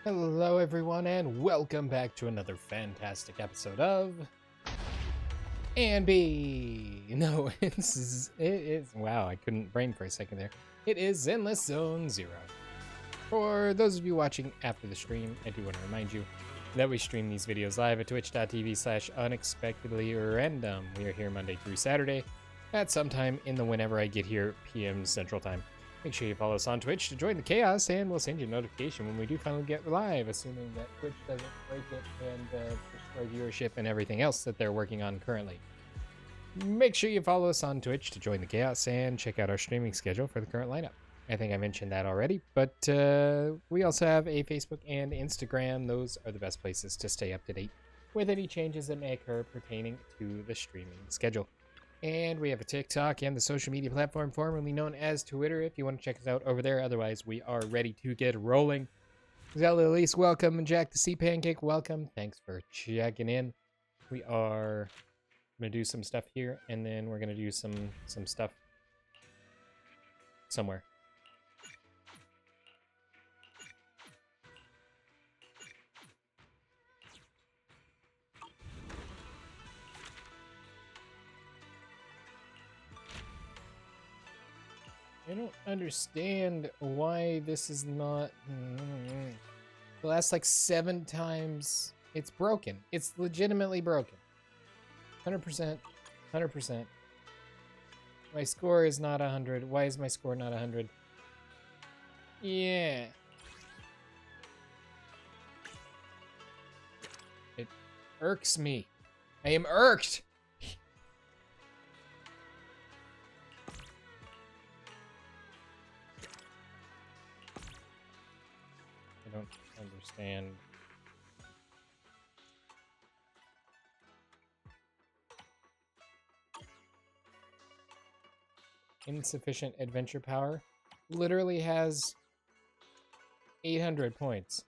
Hello, everyone, and welcome back to another fantastic episode of and B. No, it is. Wow, I couldn't brain for a second there. It is Zenless Zone Zero. For those of you watching after the stream, I do want to remind you that we stream these videos live at twitch.tv/unexpectedlyrandom. We are here Monday through Saturday at sometime in the whenever I get here PM Central Time. Make sure you follow us on Twitch to join the chaos, and we'll send you a notification when we do finally get live, assuming that Twitch doesn't break it and destroy viewership and everything else that they're working on currently. Make sure you follow us on Twitch to join the chaos and check out our streaming schedule for the current lineup. I think I mentioned that already, but we also have a Facebook and Instagram. Those are the best places to stay up to date with any changes that may occur pertaining to the streaming schedule. And we have a TikTok and the social media platform formerly known as Twitter if you want to check us out over there. Otherwise, we are ready to get rolling. Zelda Elise, welcome. And Jack the Sea Pancake, welcome. Thanks for checking in. We are going to do some stuff here, and then we're going to do some stuff somewhere. I don't understand why this is not... The last like 7 times it's broken. It's legitimately broken. 100%. 100%. My score is not 100. Why is my score not 100? Yeah. It irks me. I am irked. I don't understand. Insufficient adventure power literally has 800 points.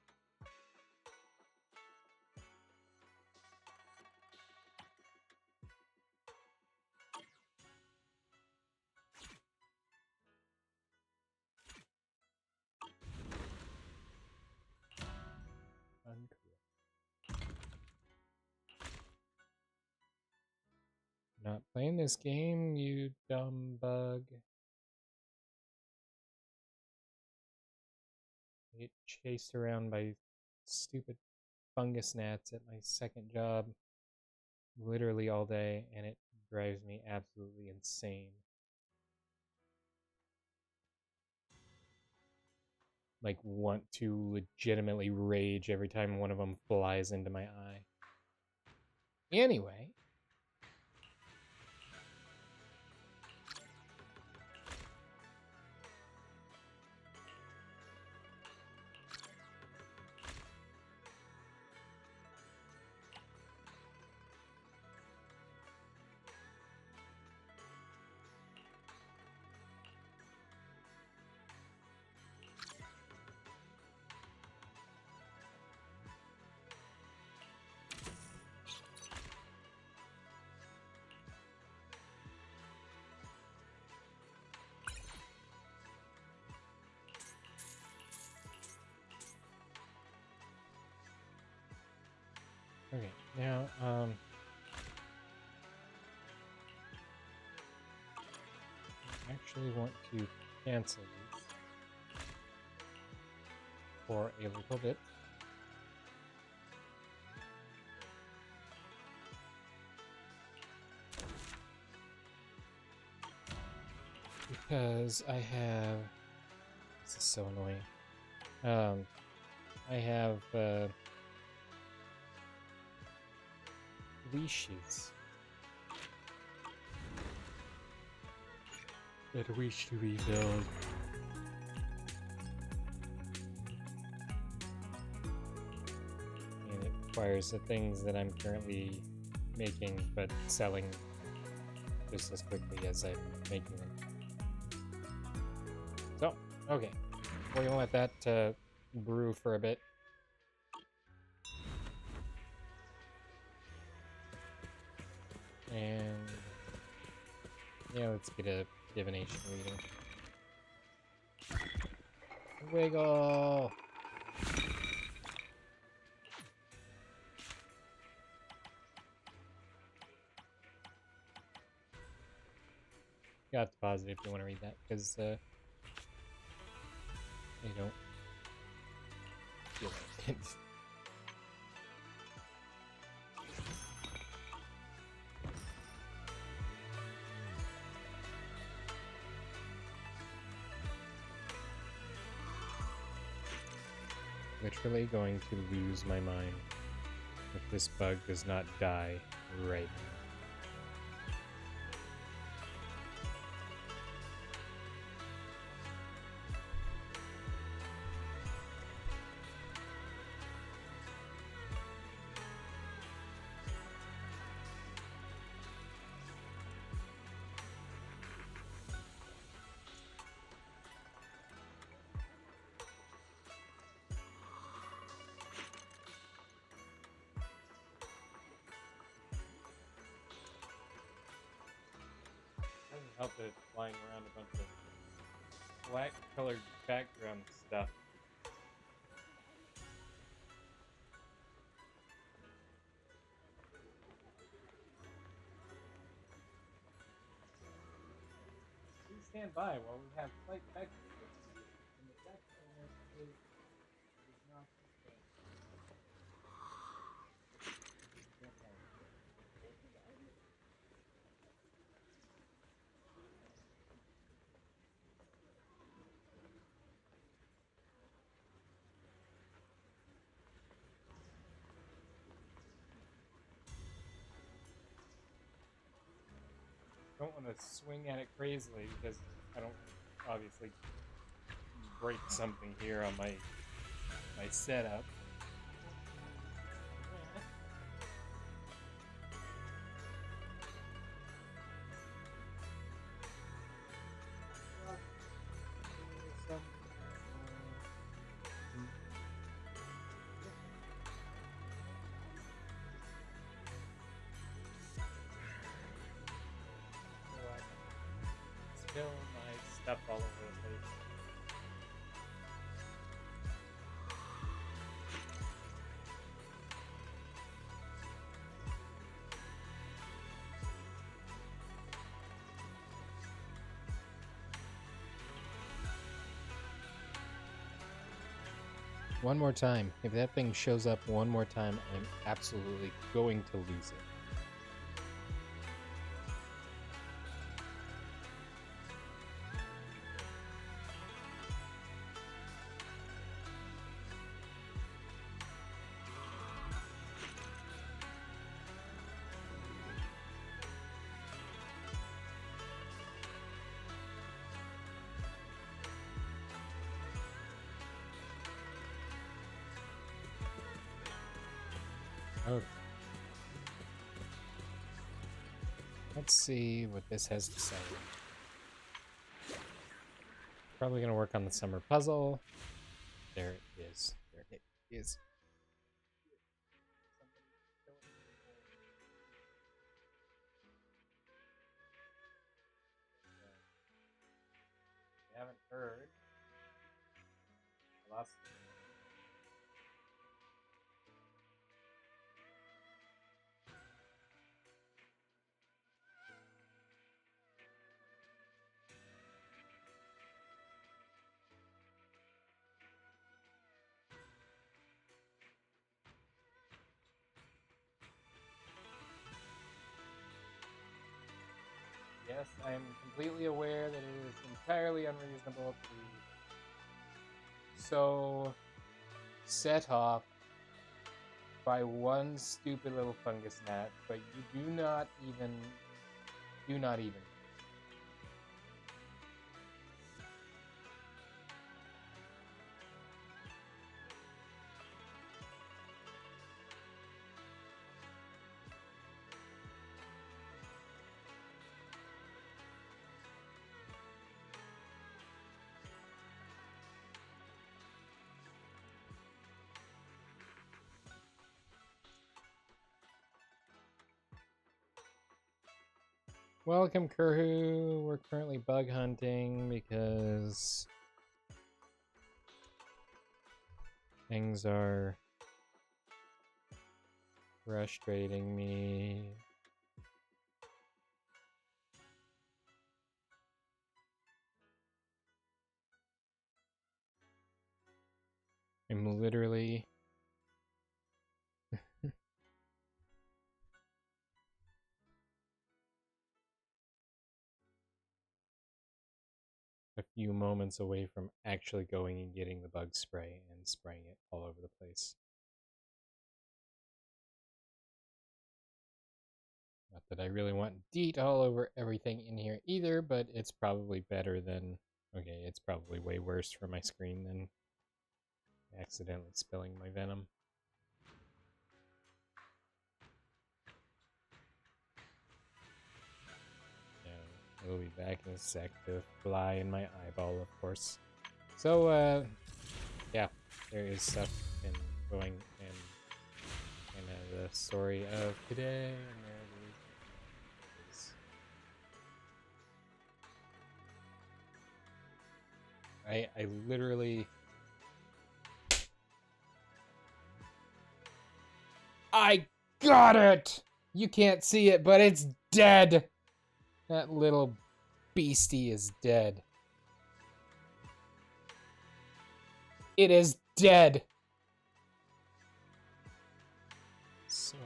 Not playing this game, you dumb bug. I get chased around by stupid fungus gnats at my second job literally all day, and it drives me absolutely insane. Like, want to legitimately rage every time one of them flies into my eye. Anyway. Okay, now, I actually want to cancel these for a little bit. Because I have... This is so annoying. I have, leashes that wish to be filled. And it requires the things that I'm currently making but selling just as quickly as I'm making them. So, okay. We're gonna let that brew for a bit. And yeah, let's get a divination reading. Wiggle! got to pause it if you want to read that, because I don't feel like it. Literally going to lose my mind if this bug does not die right now. Doesn't help that it's flying around a bunch of black colored background stuff. Please stand by while we have slight technical difficulties, and the tech owner is not okay. Don't want to swing at it crazily because I don't obviously break something here on my setup. Spill my stuff all over the place. One more time. If that thing shows up one more time, I'm absolutely going to lose it. Okay. Let's see what this has to say. Probably going to work on the summer puzzle. There it is. There it is. If you haven't heard, I lost. Yes, I am completely aware that it is entirely unreasonable to be so set off by one stupid little fungus gnat, but you do not even. Welcome, Kurhu. We're currently bug hunting because things are frustrating me. I'm literally... a few moments away from actually going and getting the bug spray and spraying it all over the place. Not that I really want DEET all over everything in here either, but it's probably better than... Okay, it's probably way worse for my screen than accidentally spilling my venom. Yeah, we'll be back in a sec to fly in my eyeball, of course. So, yeah, there is stuff going and the story of today, and there it is. I literally... I got it! You can't see it, but it's dead! That little beastie is dead. It is dead! So,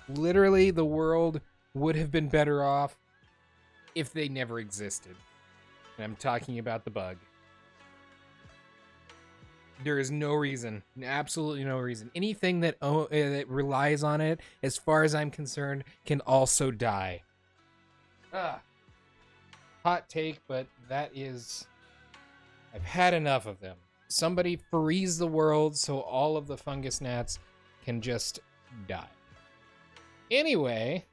literally, the world would have been better off if they never existed. And I'm talking about the bug. There is no reason, absolutely no reason. Anything that relies on it, as far as I'm concerned, can also die. Hot take, but that is... I've had enough of them. Somebody freeze the world so all of the fungus gnats can just die. Anyway,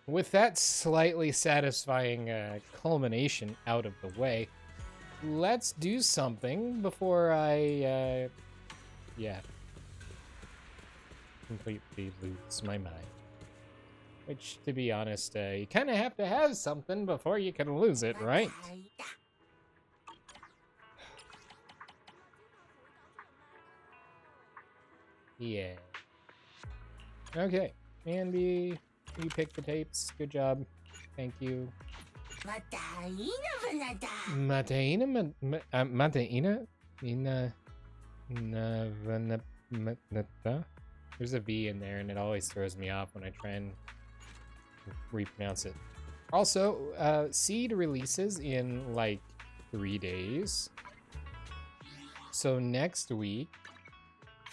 with that slightly satisfying culmination out of the way, let's do something before I, completely lose my mind. Which, to be honest, you kind of have to have something before you can lose it, right? Yeah. Okay, Andy, you picked the tapes. Good job. Thank you. Mataina? There's a V in there, and it always throws me off when I try and repronounce it. Also, Seed releases in like 3 days. So next week,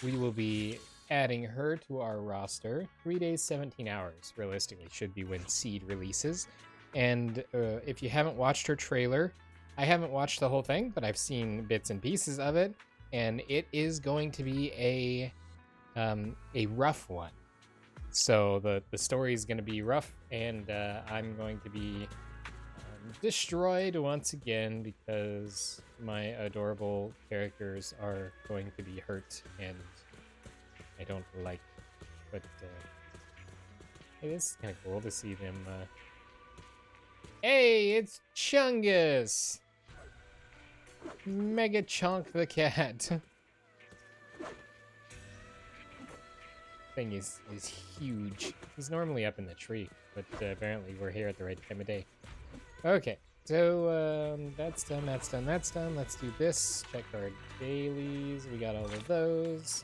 we will be adding her to our roster. 3 days, 17 hours, realistically, should be when Seed releases. And if you haven't watched her trailer, I haven't watched the whole thing, but I've seen bits and pieces of it, and it is going to be a rough one. So the story is going to be rough, and I'm going to be destroyed once again because my adorable characters are going to be hurt, and I don't like it. But it is kind of cool to see them. Hey, it's Chungus! Mega Chunk the cat. Thing is huge. He's normally up in the tree, but apparently we're here at the right time of day. Okay, so that's done. Let's do this. Check our dailies. We got all of those.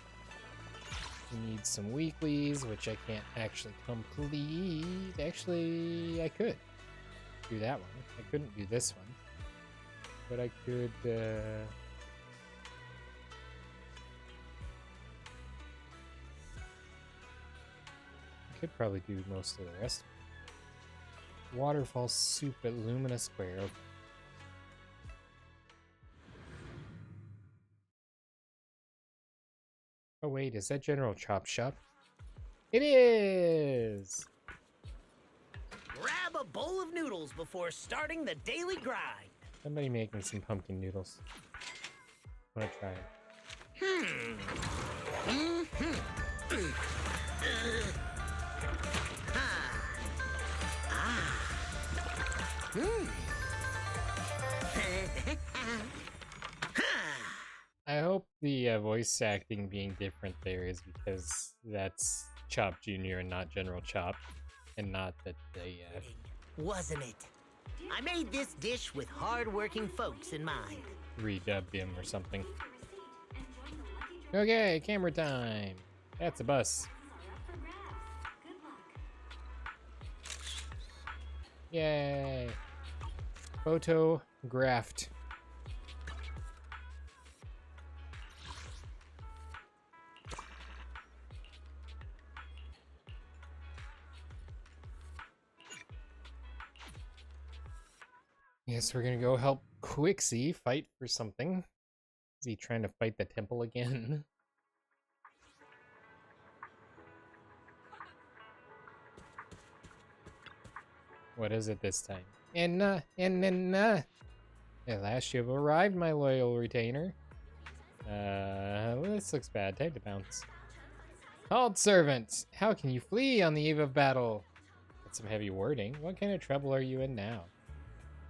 We need some weeklies, which I can't actually complete. Actually, I could do that one. I couldn't do this one, but I could. I could probably do most of the rest. Waterfall soup at Lumina Square. Okay. Oh wait, is that General Chop Shop? It is! Grab a bowl of noodles before starting the daily grind. Somebody make me some pumpkin noodles. I want to try it. I hope the voice acting being different there is because that's Chop Jr. and not General Chop, and not that they... Wasn't it? I made this dish with hard-working folks in mind. Redubbed him or something. Okay, camera time. That's a bus. Yay. Photographed. Yes, we're gonna go help Quixie fight for something. Is he trying to fight the temple again? What is it this time? At last you have arrived, my loyal retainer. This looks bad. Time to bounce. Halt, servant! How can you flee on the eve of battle? That's some heavy wording. What kind of trouble are you in now?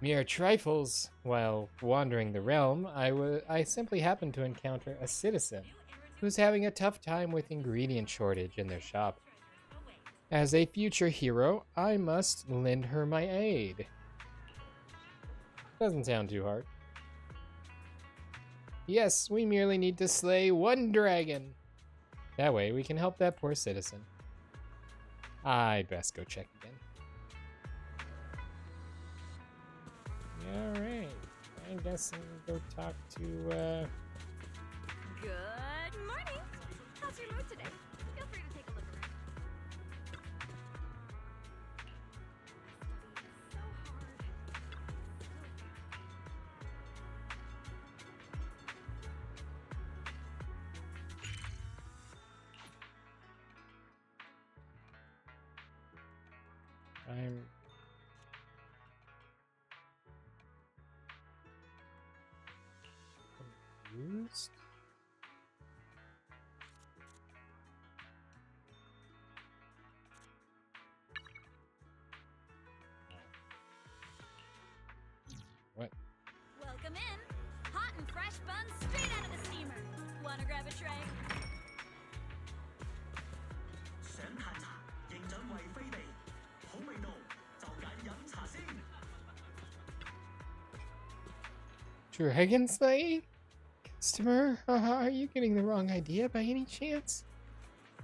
Mere trifles. While wandering the realm, I simply happened to encounter a citizen who's having a tough time with ingredient shortage in their shop. As a future hero, I must lend her my aid. Doesn't sound too hard. Yes, we merely need to slay one dragon. That way we can help that poor citizen. I'd best go check again. Alright, I guess I'm gonna go talk to, Good morning. How's your mood today? Feel free to take a look around. I'm... confused? What? Welcome in. Hot and fresh buns straight out of the steamer. Wanna grab a tray? 想嘆茶，認準為飛地，好味道就揀飲茶先。Dragon slaying? Customer, are you getting the wrong idea by any chance?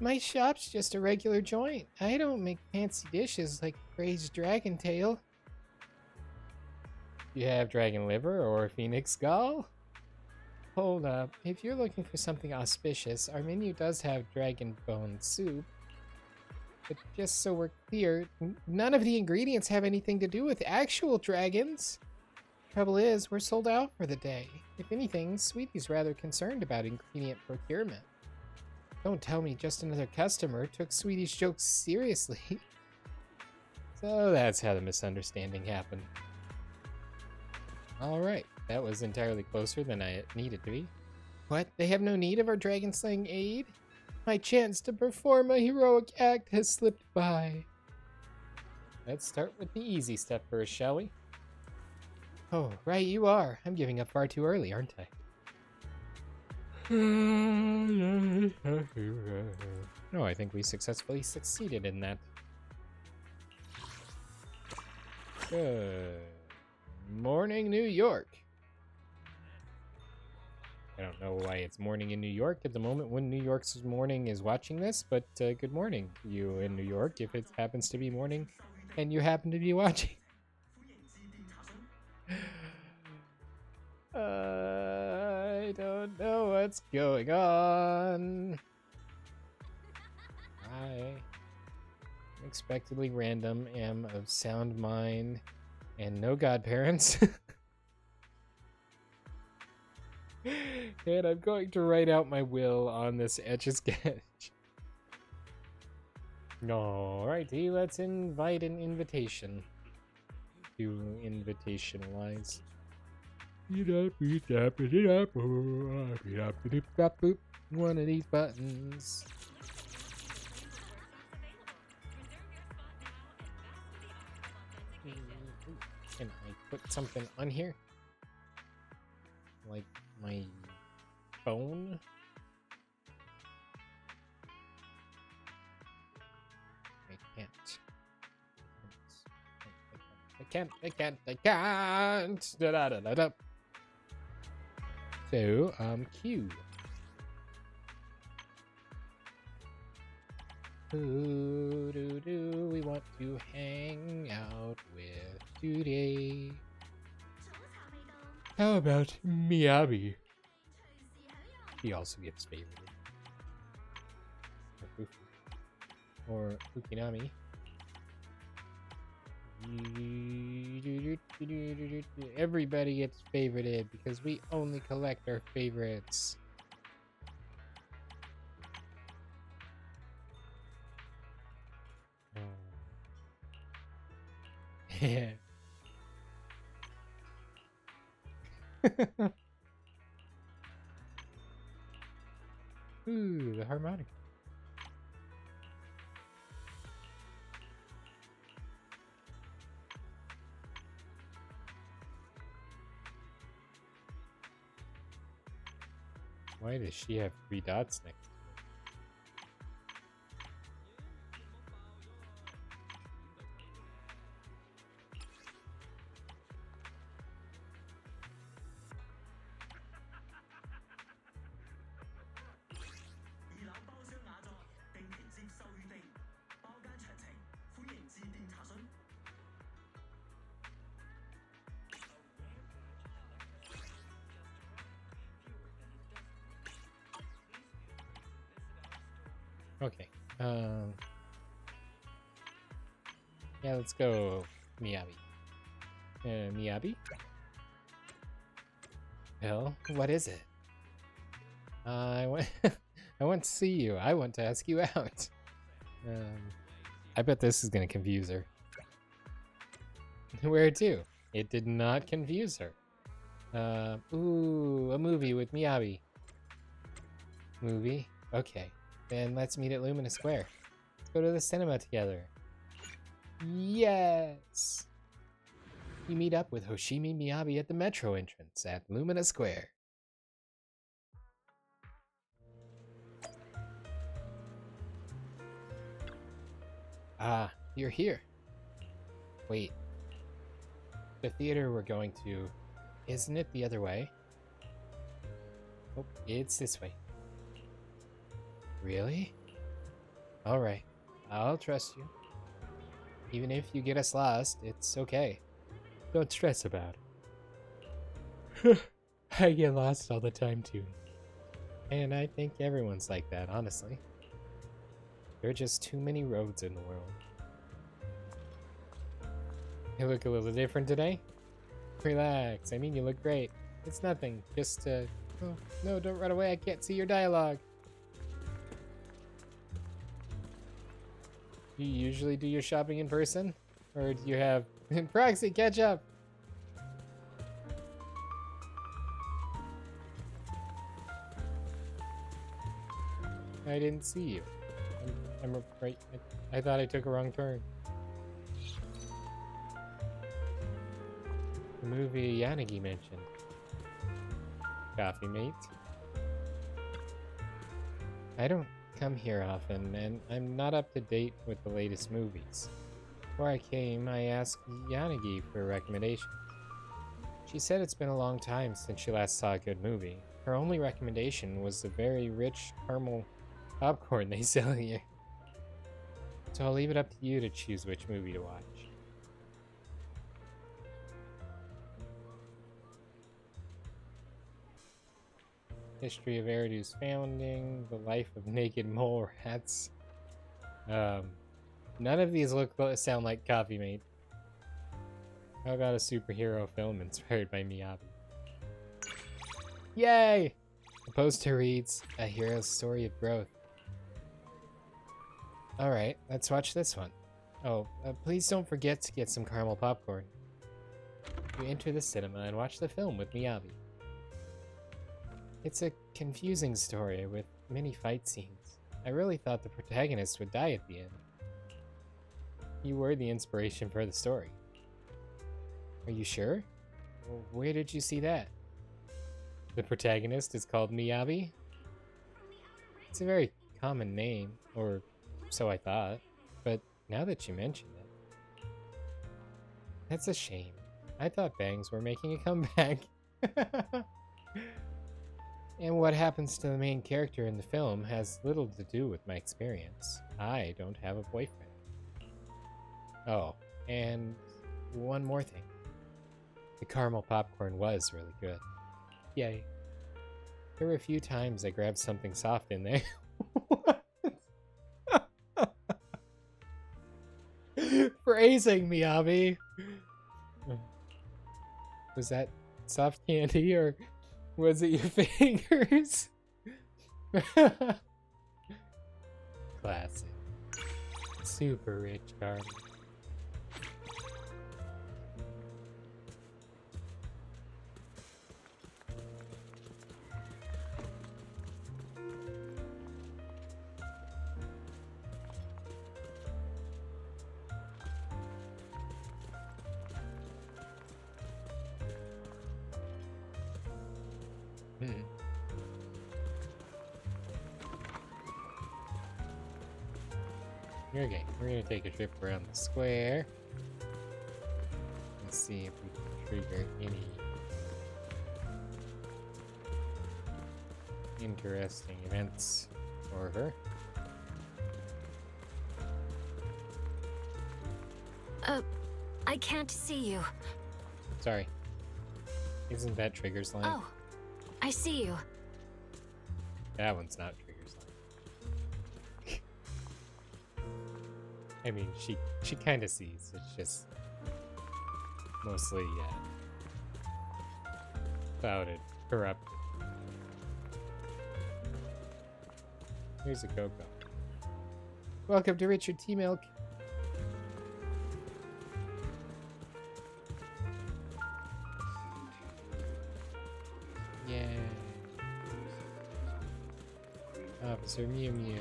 My shop's just a regular joint. I don't make fancy dishes like braised dragon tail. You have dragon liver or phoenix gall? Hold up. If you're looking for something auspicious, our menu does have dragon bone soup. But just so we're clear, none of the ingredients have anything to do with actual dragons. Trouble is, we're sold out for the day. If anything, Sweetie's rather concerned about ingredient procurement. Don't tell me just another customer took Sweetie's jokes seriously. So that's how the misunderstanding happened. Alright, that was entirely closer than I needed to be. What? They have no need of our dragon slaying aid? My chance to perform a heroic act has slipped by. Let's start with the easy step first, shall we? Oh, right you are. I'm giving up far too early, aren't I? No, I think we successfully succeeded in that. Good morning, New York. I don't know why it's morning in New York at the moment when New York's morning is watching this, but good morning, you in New York, if it happens to be morning and you happen to be watching. I don't know what's going on. I unexpectedly random, am of sound mind, and no godparents. And I'm going to write out my will on this Etch-a-Sketch. Alrighty, let's invite an invitation. Do invitation-wise. One of these buttons. Can I put something on here? Like my phone? I can't. Da da da da da. So, Q. Who do we want to hang out with today? How about Miyabi? He also gets favorited. Or Fufu. Or Fukinami. Everybody gets favorited because we only collect our favorites. Yeah. Ooh, the harmonica. Why does she have 3 dots next to it? Okay. Yeah, let's go, Miyabi. Miyabi? Well, what is it? I want I want to see you. I want to ask you out. I bet this is gonna confuse her. Where to? It did not confuse her. Ooh, a movie with Miyabi. Movie? Okay. Then let's meet at Lumina Square. Let's go to the cinema together. Yes! We meet up with Hoshimi Miyabi at the metro entrance at Lumina Square. Ah, you're here. Wait. The theater we're going to, isn't it the other way? Oh, it's this way. Really? Alright, I'll trust you. Even if you get us lost, it's okay. Don't stress about it. I get lost all the time too. And I think everyone's like that, honestly. There are just too many roads in the world. You look a little different today? Relax, I mean you look great. It's nothing, just oh, no, don't run away, I can't see your dialogue. Do you usually do your shopping in person? Or do you have Proxy, catch up? I didn't see you. I'm right. I thought I took a wrong turn. The movie Yanagi mentioned. Coffee mate. I don't come here often, and I'm not up to date with the latest movies. Before I came, I asked Yanagi for a recommendation. She said it's been a long time since she last saw a good movie. Her only recommendation was the very rich caramel popcorn they sell here. So I'll leave it up to you to choose which movie to watch. History of Eridu's founding, the life of naked mole rats. None of these sound like Coffee Mate. How about a superhero film inspired by Miyabi? Yay! The poster reads, A Hero's Story of Growth. Alright, let's watch this one. Oh, please don't forget to get some caramel popcorn. You enter the cinema and watch the film with Miyabi. It's a confusing story with many fight scenes. I really thought the protagonist would die at the end. You were the inspiration for the story. Are you sure? Well, where did you see that? The protagonist is called Miyabi? It's a very common name, or so I thought, but now that you mention it, that's a shame. I thought bangs were making a comeback. And what happens to the main character in the film has little to do with my experience. I don't have a boyfriend. Oh, and one more thing. The caramel popcorn was really good. Yay. There were a few times I grabbed something soft in there. Phrasing, Miyabi. Was that soft candy or was it your fingers? Classic. Super rich caramel. Okay, we're gonna take a trip around the square. Let's see if we can trigger any interesting events for her. I can't see you. Sorry. Isn't that Trigger's line? Oh, I see you. That one's not Trigger's line. I mean, she kind of sees. It's just mostly clouded, corrupted. Here's a Coco. Welcome to Richard T. Milk. Yay. Officer Mew Mew.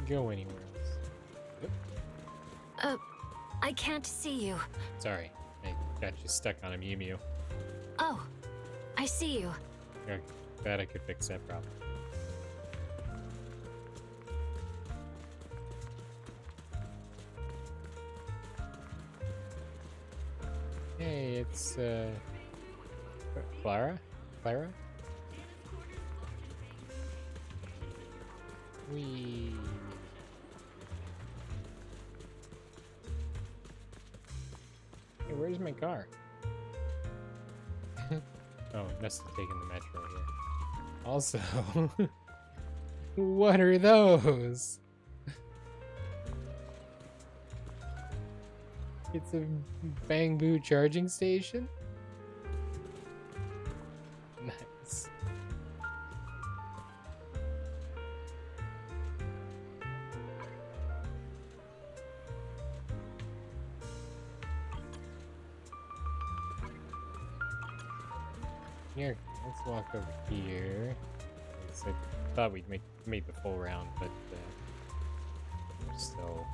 Go anywhere else. Yep. I can't see you. Sorry, I got you stuck on a Mew Mew. Oh, I see you. Okay, glad I could fix that problem. Hey, it's Clara? Clara? Wee. Hey, where's my car? Oh, must have taken the metro here. Also, what are those? It's a bamboo charging station? Nice. Here, let's walk over here. I thought we'd made the full round, but there's still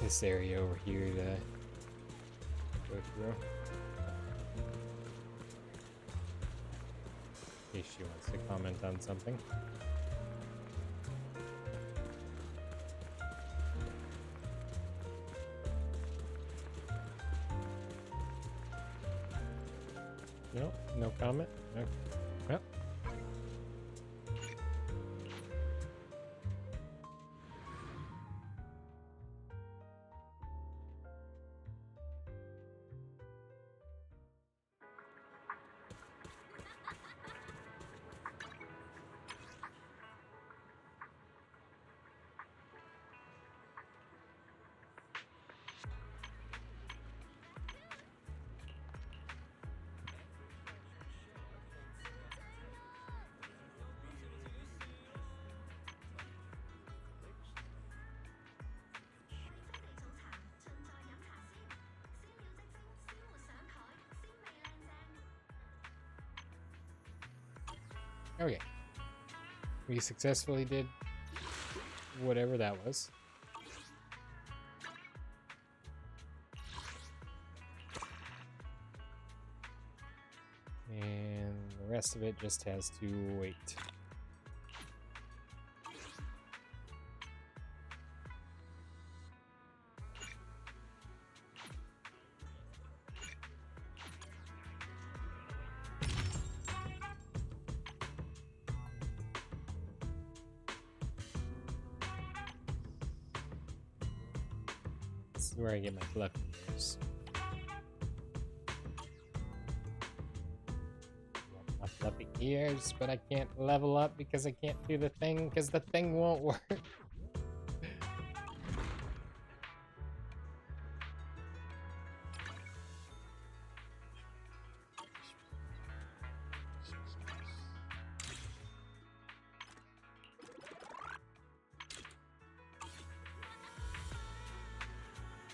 this area over here to go through. In case she wants to comment on something. No, no comment? No. Well. Okay. We successfully did whatever that was. And the rest of it just has to wait. This is where I get my fluffy ears. My fluffy ears, but I can't level up because I can't do the thing because the thing won't work.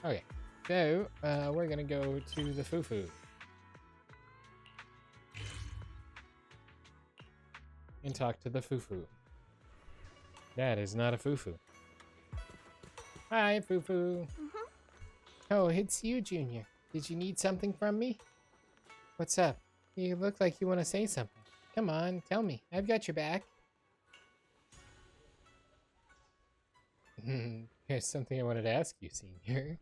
Okay, so we're gonna go to the Fufu and talk to the Fufu. That is not a Fufu. Hi, Fufu. Oh, it's you, Junior. Did you need something from me? What's up? You look like you want to say something. Come on, tell me. I've got your back. Here's something I wanted to ask you, Senior.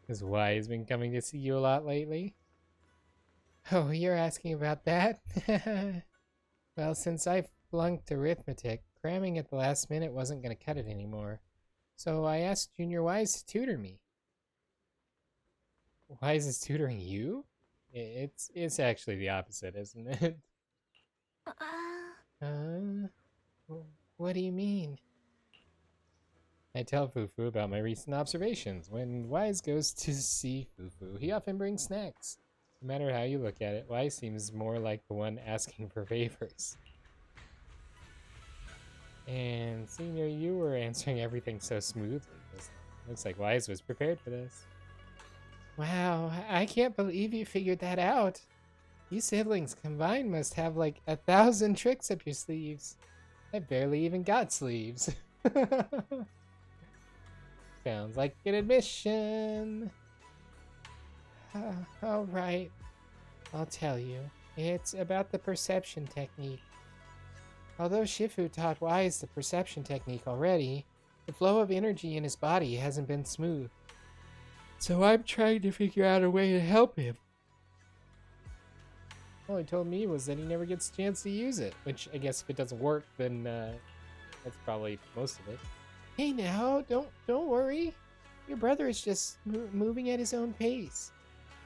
Has Wise been coming to see you a lot lately? Oh, you're asking about that? Well, since I flunked arithmetic, cramming at the last minute wasn't going to cut it anymore. So I asked Junior Wise to tutor me. Wise is tutoring you? It's actually the opposite, isn't it? What do you mean? I tell Fufu about my recent observations. When Wise goes to see Fufu, he often brings snacks. No matter how you look at it, Wise seems more like the one asking for favors. And Senior, you were answering everything so smoothly. Looks like Wise was prepared for this. Wow, I can't believe you figured that out. You siblings combined must have like 1,000 tricks up your sleeves. I barely even got sleeves. Sounds like an admission. All right, I'll tell you. It's about the perception technique. Although Shifu taught Wise the perception technique already, the flow of energy in his body hasn't been smooth. So I'm trying to figure out a way to help him. All he told me was that he never gets a chance to use it, which I guess if it doesn't work, then that's probably most of it. Hey now, don't worry. Your brother is just moving at his own pace.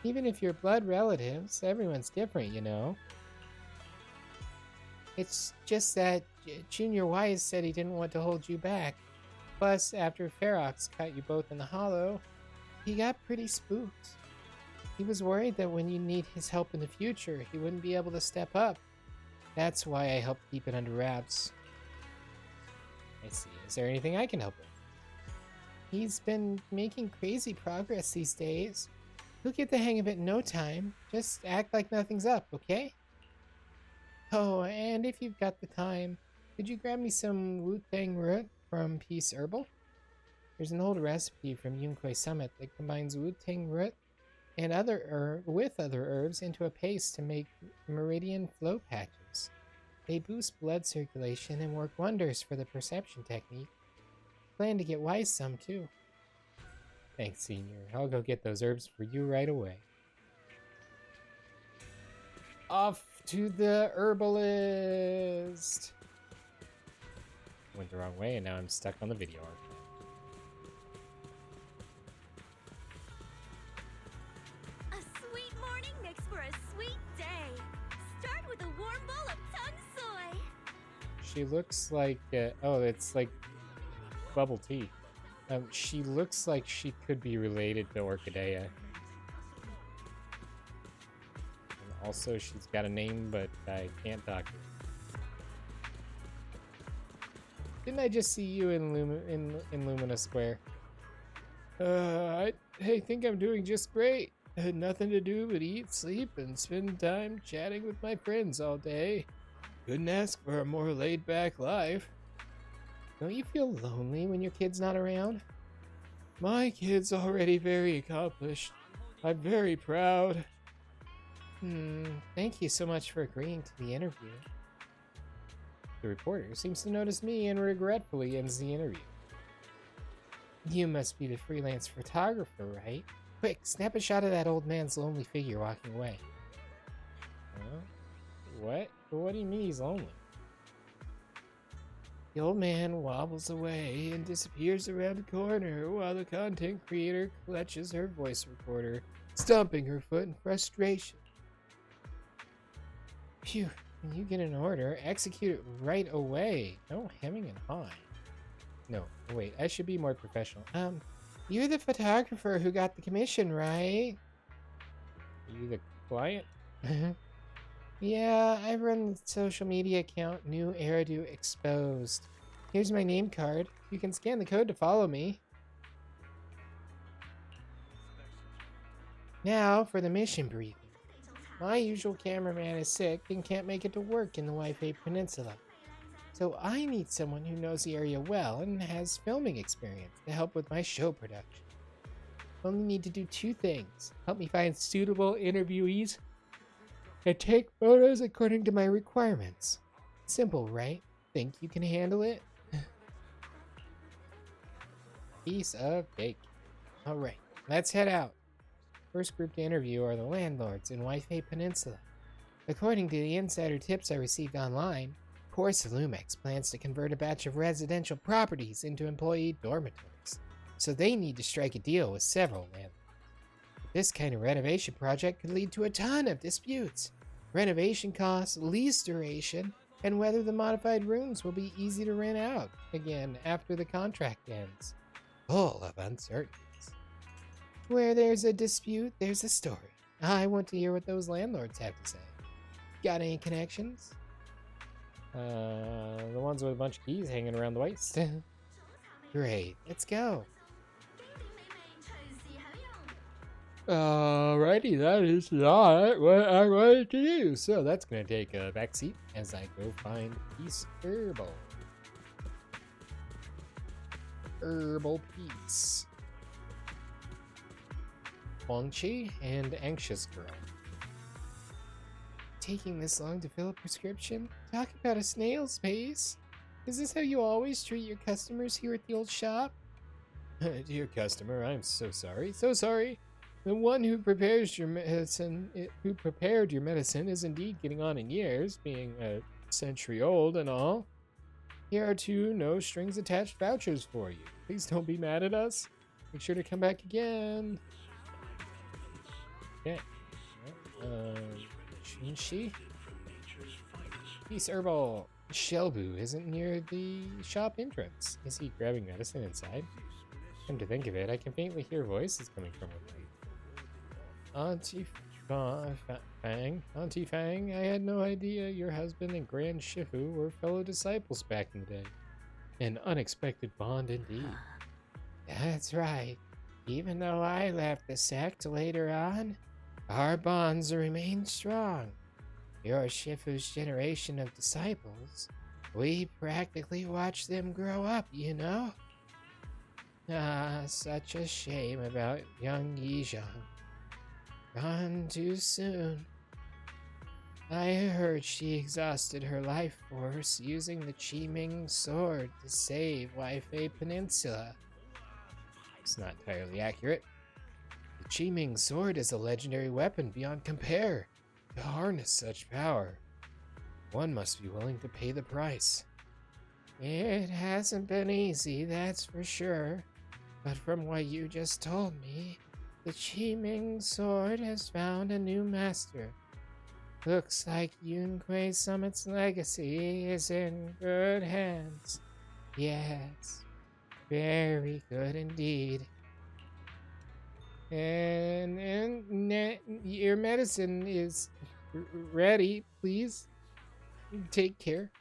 Even if you're blood relatives, everyone's different, you know. It's just that Junior Wise said he didn't want to hold you back. Plus, after Ferox caught you both in the hollow, he got pretty spooked. He was worried that when you need his help in the future, he wouldn't be able to step up. That's why I helped keep it under wraps. I see. Is there anything I can help with? He's been making crazy progress these days. He'll get the hang of it in no time. Just act like nothing's up, okay? Oh, and if you've got the time, could you grab me some Wu-Tang root from Peace Herbal? There's an old recipe from Yunkai Summit that combines Wu-Tang root and other herbs into a paste to make meridian flow patches. They boost blood circulation and work wonders for the perception technique. Plan to get Wise some too. Thanks, Senior. I'll go get those herbs for you right away. Off to the herbalist! Went the wrong way and now I'm stuck on the video arc. A sweet morning makes for a sweet day. Start with a warm bowl of tung soy. She looks like, oh, it's like bubble tea. She looks like she could be related to Orchidea. And also, she's got a name, but I can't talk to her. Didn't I just see you in Lumina Square? I think I'm doing just great. I had nothing to do but eat, sleep, and spend time chatting with my friends all day. Couldn't ask for a more laid-back life. Don't you feel lonely when your kid's not around? My kid's already very accomplished. I'm very proud. Thank you so much for agreeing to the interview. The reporter seems to notice me and regretfully ends the interview. You must be the freelance photographer, right? Quick, snap a shot of that old man's lonely figure walking away. Huh? What? What do you mean he's lonely? The old man wobbles away and disappears around a corner while the content creator clutches her voice recorder, stomping her foot in frustration. Phew, when you get an order, execute it right away. No hemming and hawing. No, wait, I should be more professional. You're the photographer who got the commission, right? Are you the client? Yeah, I run the social media account New Eridu Exposed. Here's my name card. You can scan the code to follow me. Now for the mission briefing. My usual cameraman is sick and can't make it to work in the Wi-Fi Peninsula. So I need someone who knows the area well and has filming experience to help with my show production. I only need to do two things. Help me find suitable interviewees and take photos according to my requirements. Simple, right? Think you can handle it? Piece of cake. Alright, let's head out. First group to interview are the landlords in Wi-Fi Peninsula. According to the insider tips I received online, Corsa Lumex plans to convert a batch of residential properties into employee dormitories, so they need to strike a deal with several landlords. This kind of renovation project could lead to a ton of disputes. Renovation costs, lease duration, and whether the modified rooms will be easy to rent out again after the contract ends. Full of uncertainties. Where there's a dispute, there's a story. I want to hear what those landlords have to say. Got any connections? The ones with a bunch of keys hanging around the waist. Great, let's go. Alrighty, that is not what I wanted to do. So that's going to take a backseat as I go find Peace Herbal. Herbal Peace. Huangqi and Anxious Girl. Taking this long to fill a prescription? Talk about a snail's pace. Is this how you always treat your customers here at the old shop? Dear customer, I'm so sorry. So sorry. The one who prepared your medicine is indeed getting on in years, being a century old and all. Here are 2 no strings attached vouchers for you. Please don't be mad at us. Make sure to come back again. Okay. Shinshi? Peace Herbal. Shelbu isn't near the shop entrance. Is he grabbing medicine inside? Come to think of it, I can faintly hear voices coming from within. Auntie Fang, I had no idea your husband and Grand Shifu were fellow disciples back in the day. An unexpected bond indeed. That's right. Even though I left the sect later on, our bonds remain strong. Your Shifu's generation of disciples, we practically watched them grow up, you know? Ah, such a shame about young Yizhang. Gone too soon. I heard she exhausted her life force using the Qiming sword to save Wi-Fi Peninsula. It's not entirely accurate. The Qiming sword is a legendary weapon beyond compare. To harness such power, one must be willing to pay the price. It hasn't been easy, that's for sure. But from what you just told me, the Qiming sword has found a new master. Looks like Yunque Summit's legacy is in good hands. Yes, very good indeed. And your medicine is ready. Please take care.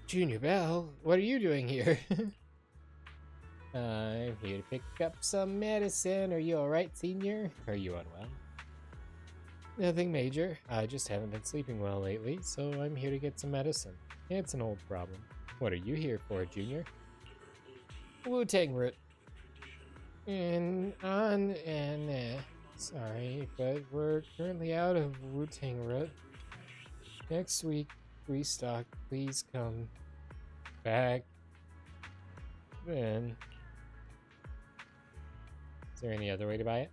Junior Bell, what are you doing here? I'm here to pick up some medicine. Are you alright, senior? Are you unwell? Nothing major. I just haven't been sleeping well lately, so I'm here to get some medicine. It's an old problem. What are you here for, Junior? Wu-Tang root. Sorry, but we're currently out of Wu-Tang root. Next week, restock. Please come back then. Is there any other way to buy it?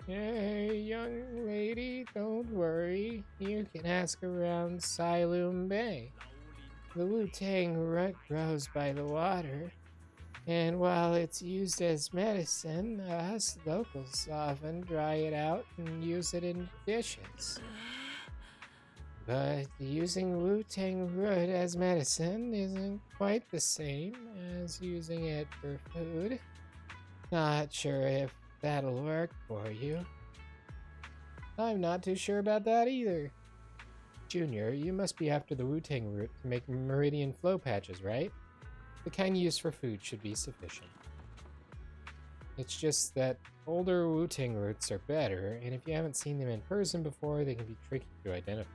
Hey, young lady, don't worry. You can ask around Siloam Bay. The Wu-Tang root grows by the water, and while it's used as medicine, us locals often dry it out and use it in dishes. But using Wu-Tang root as medicine isn't quite the same as using it for food. Not sure if that'll work for you. I'm not too sure about that either. Junior, you must be after the Wu-Tang root to make meridian flow patches, right? The kind used for food should be sufficient. It's just that older Wu-Tang roots are better, and if you haven't seen them in person before, they can be tricky to identify.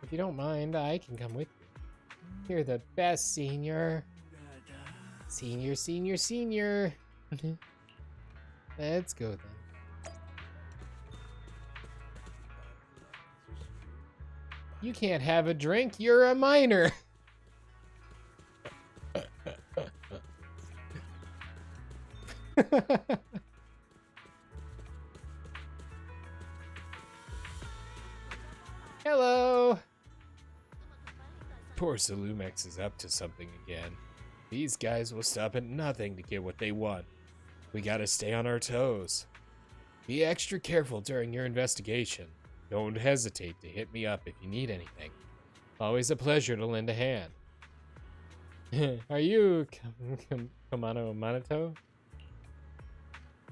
If you don't mind, I can come with you. You're the best, Senior. Senior, Senior, Senior. Let's go then. You can't have a drink, you're a minor. Hello. Poor Salumex is up to something again. These guys will stop at nothing to get what they want. We gotta stay on our toes. Be extra careful during your investigation. Don't hesitate to hit me up if you need anything. Always a pleasure to lend a hand. Are you Kamano Manato?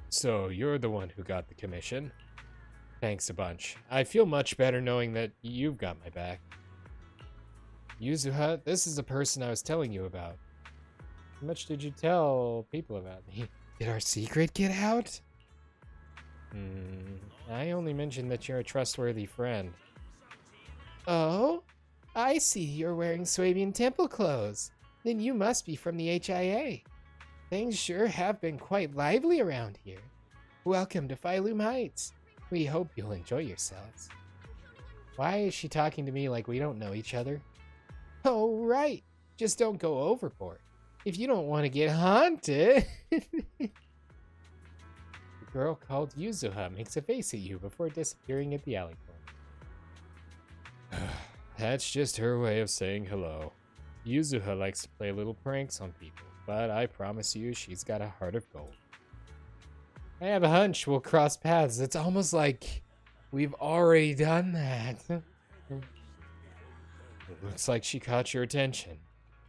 So, you're the one who got the commission. Thanks a bunch. I feel much better knowing that you've got my back. Yuzuha, this is the person I was telling you about. How much did you tell people about me? Did our secret get out? I only mentioned that you're a trustworthy friend. Oh? I see you're wearing Swabian temple clothes. Then you must be from the HIA. Things sure have been quite lively around here. Welcome to Phylum Heights. We hope you'll enjoy yourselves. Why is she talking to me like we don't know each other? Oh, right. Just don't go overboard. If you don't want to get haunted. The girl called Yuzuha makes a face at you before disappearing at the alley corner. That's just her way of saying hello. Yuzuha likes to play little pranks on people, but I promise you she's got a heart of gold. I have a hunch we'll cross paths. It's almost like we've already done that. It looks like she caught your attention.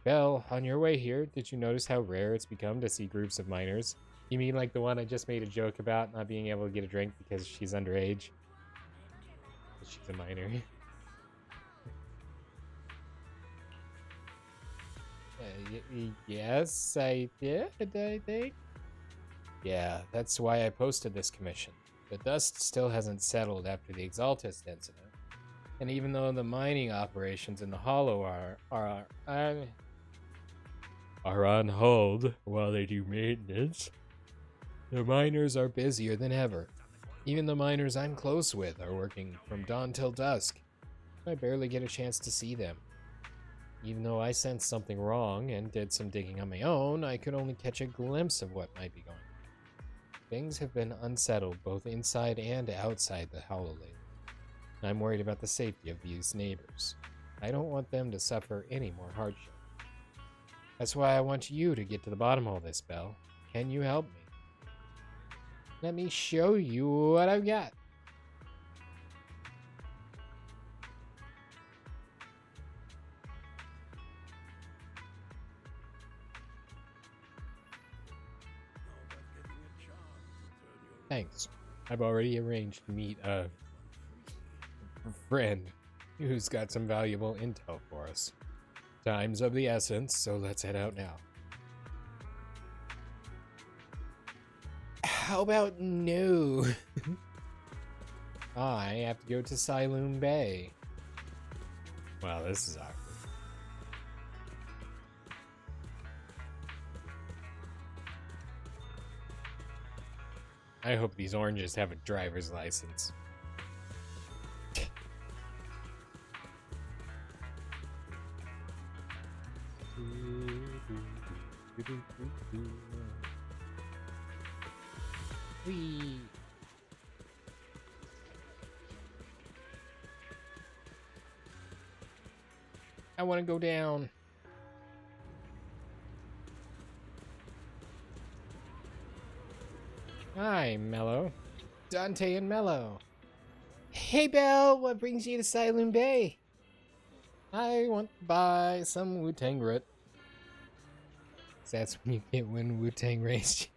Belle, on your way here, did you notice how rare it's become to see groups of minors? You mean like the one I just made a joke about not being able to get a drink because she's underage? She's a minor. Yes, I did, I think. Yeah, that's why I posted this commission. The dust still hasn't settled after the Exaltist incident. And even though the mining operations in the Hollow are on hold while they do maintenance, the miners are busier than ever. Even the miners I'm close with are working from dawn till dusk. I barely get a chance to see them. Even though I sensed something wrong and did some digging on my own, I could only catch a glimpse of what might be going on. Things have been unsettled both inside and outside the Hollow lately. I'm worried about the safety of these neighbors. I don't want them to suffer any more hardship. That's why I want you to get to the bottom of all this, Belle. Can you help me? Let me show you what I've got. Thanks. I've already arranged to meet a friend who's got some valuable intel for us. Time's of the essence, so let's head out now. How about no? I have to go to Siloon Bay. Wow, this is awkward. I hope these oranges have a driver's license. Whee! I want to go down. Hi, Mello. Dante and Mello. Hey, Belle, what brings you to Siloon Bay? I want to buy some Wu-Tang root. That's when you get when Wu-Tang raised you.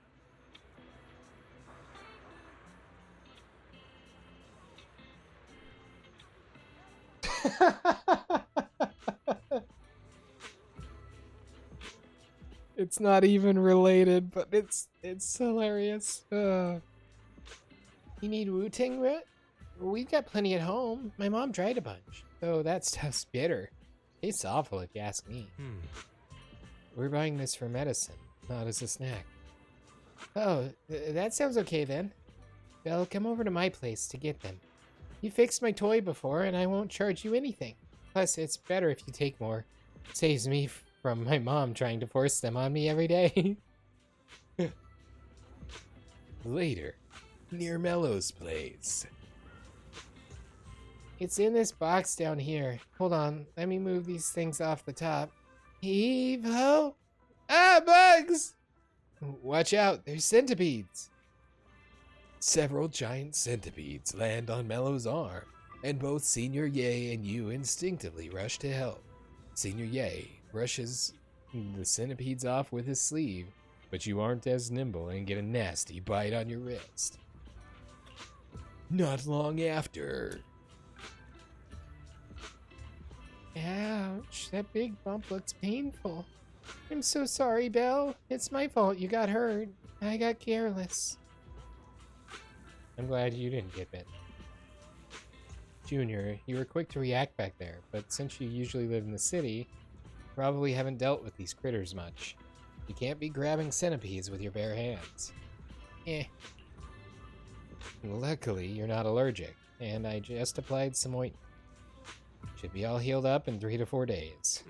It's not even related, but it's hilarious. You need Wu-Tang root? We've got plenty at home. My mom dried a bunch. Oh, that stuff's bitter. Tastes awful if you ask me. We're buying this for medicine, not as a snack. Oh, that sounds okay then. Well, come over to my place to get them. You fixed my toy before, and I won't charge you anything. Plus, it's better if you take more. It saves me from my mom trying to force them on me every day. Later, near Mello's place. It's in this box down here. Hold on, let me move these things off the top. Heave-ho! Ah, bugs! Watch out, there's centipedes. Several giant centipedes land on Mello's arm, and both Senior Ye and you instinctively rush to help. Senior Ye brushes the centipedes off with his sleeve, but you aren't as nimble and get a nasty bite on your wrist. Not long after. Ouch, that big bump looks painful. I'm so sorry, Belle. It's my fault you got hurt. I got careless. I'm glad you didn't get bit. Junior, you were quick to react back there, but since you usually live in the city, you probably haven't dealt with these critters much. You can't be grabbing centipedes with your bare hands. Luckily, you're not allergic, and I just applied some ointment. Should be all healed up in 3 to 4 days.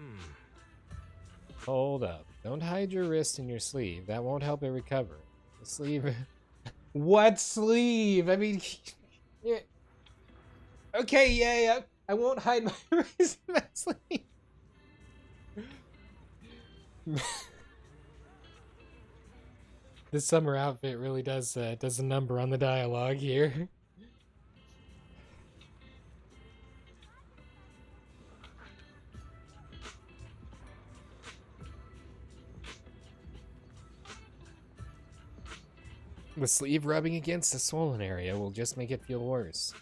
Hold up. Don't hide your wrist in your sleeve. That won't help it recover. The sleeve... What sleeve? I mean... Yeah. Okay, yeah, I won't hide my wrist in my sleeve. This summer outfit really does a number on the dialogue here. The sleeve rubbing against the swollen area will just make it feel worse.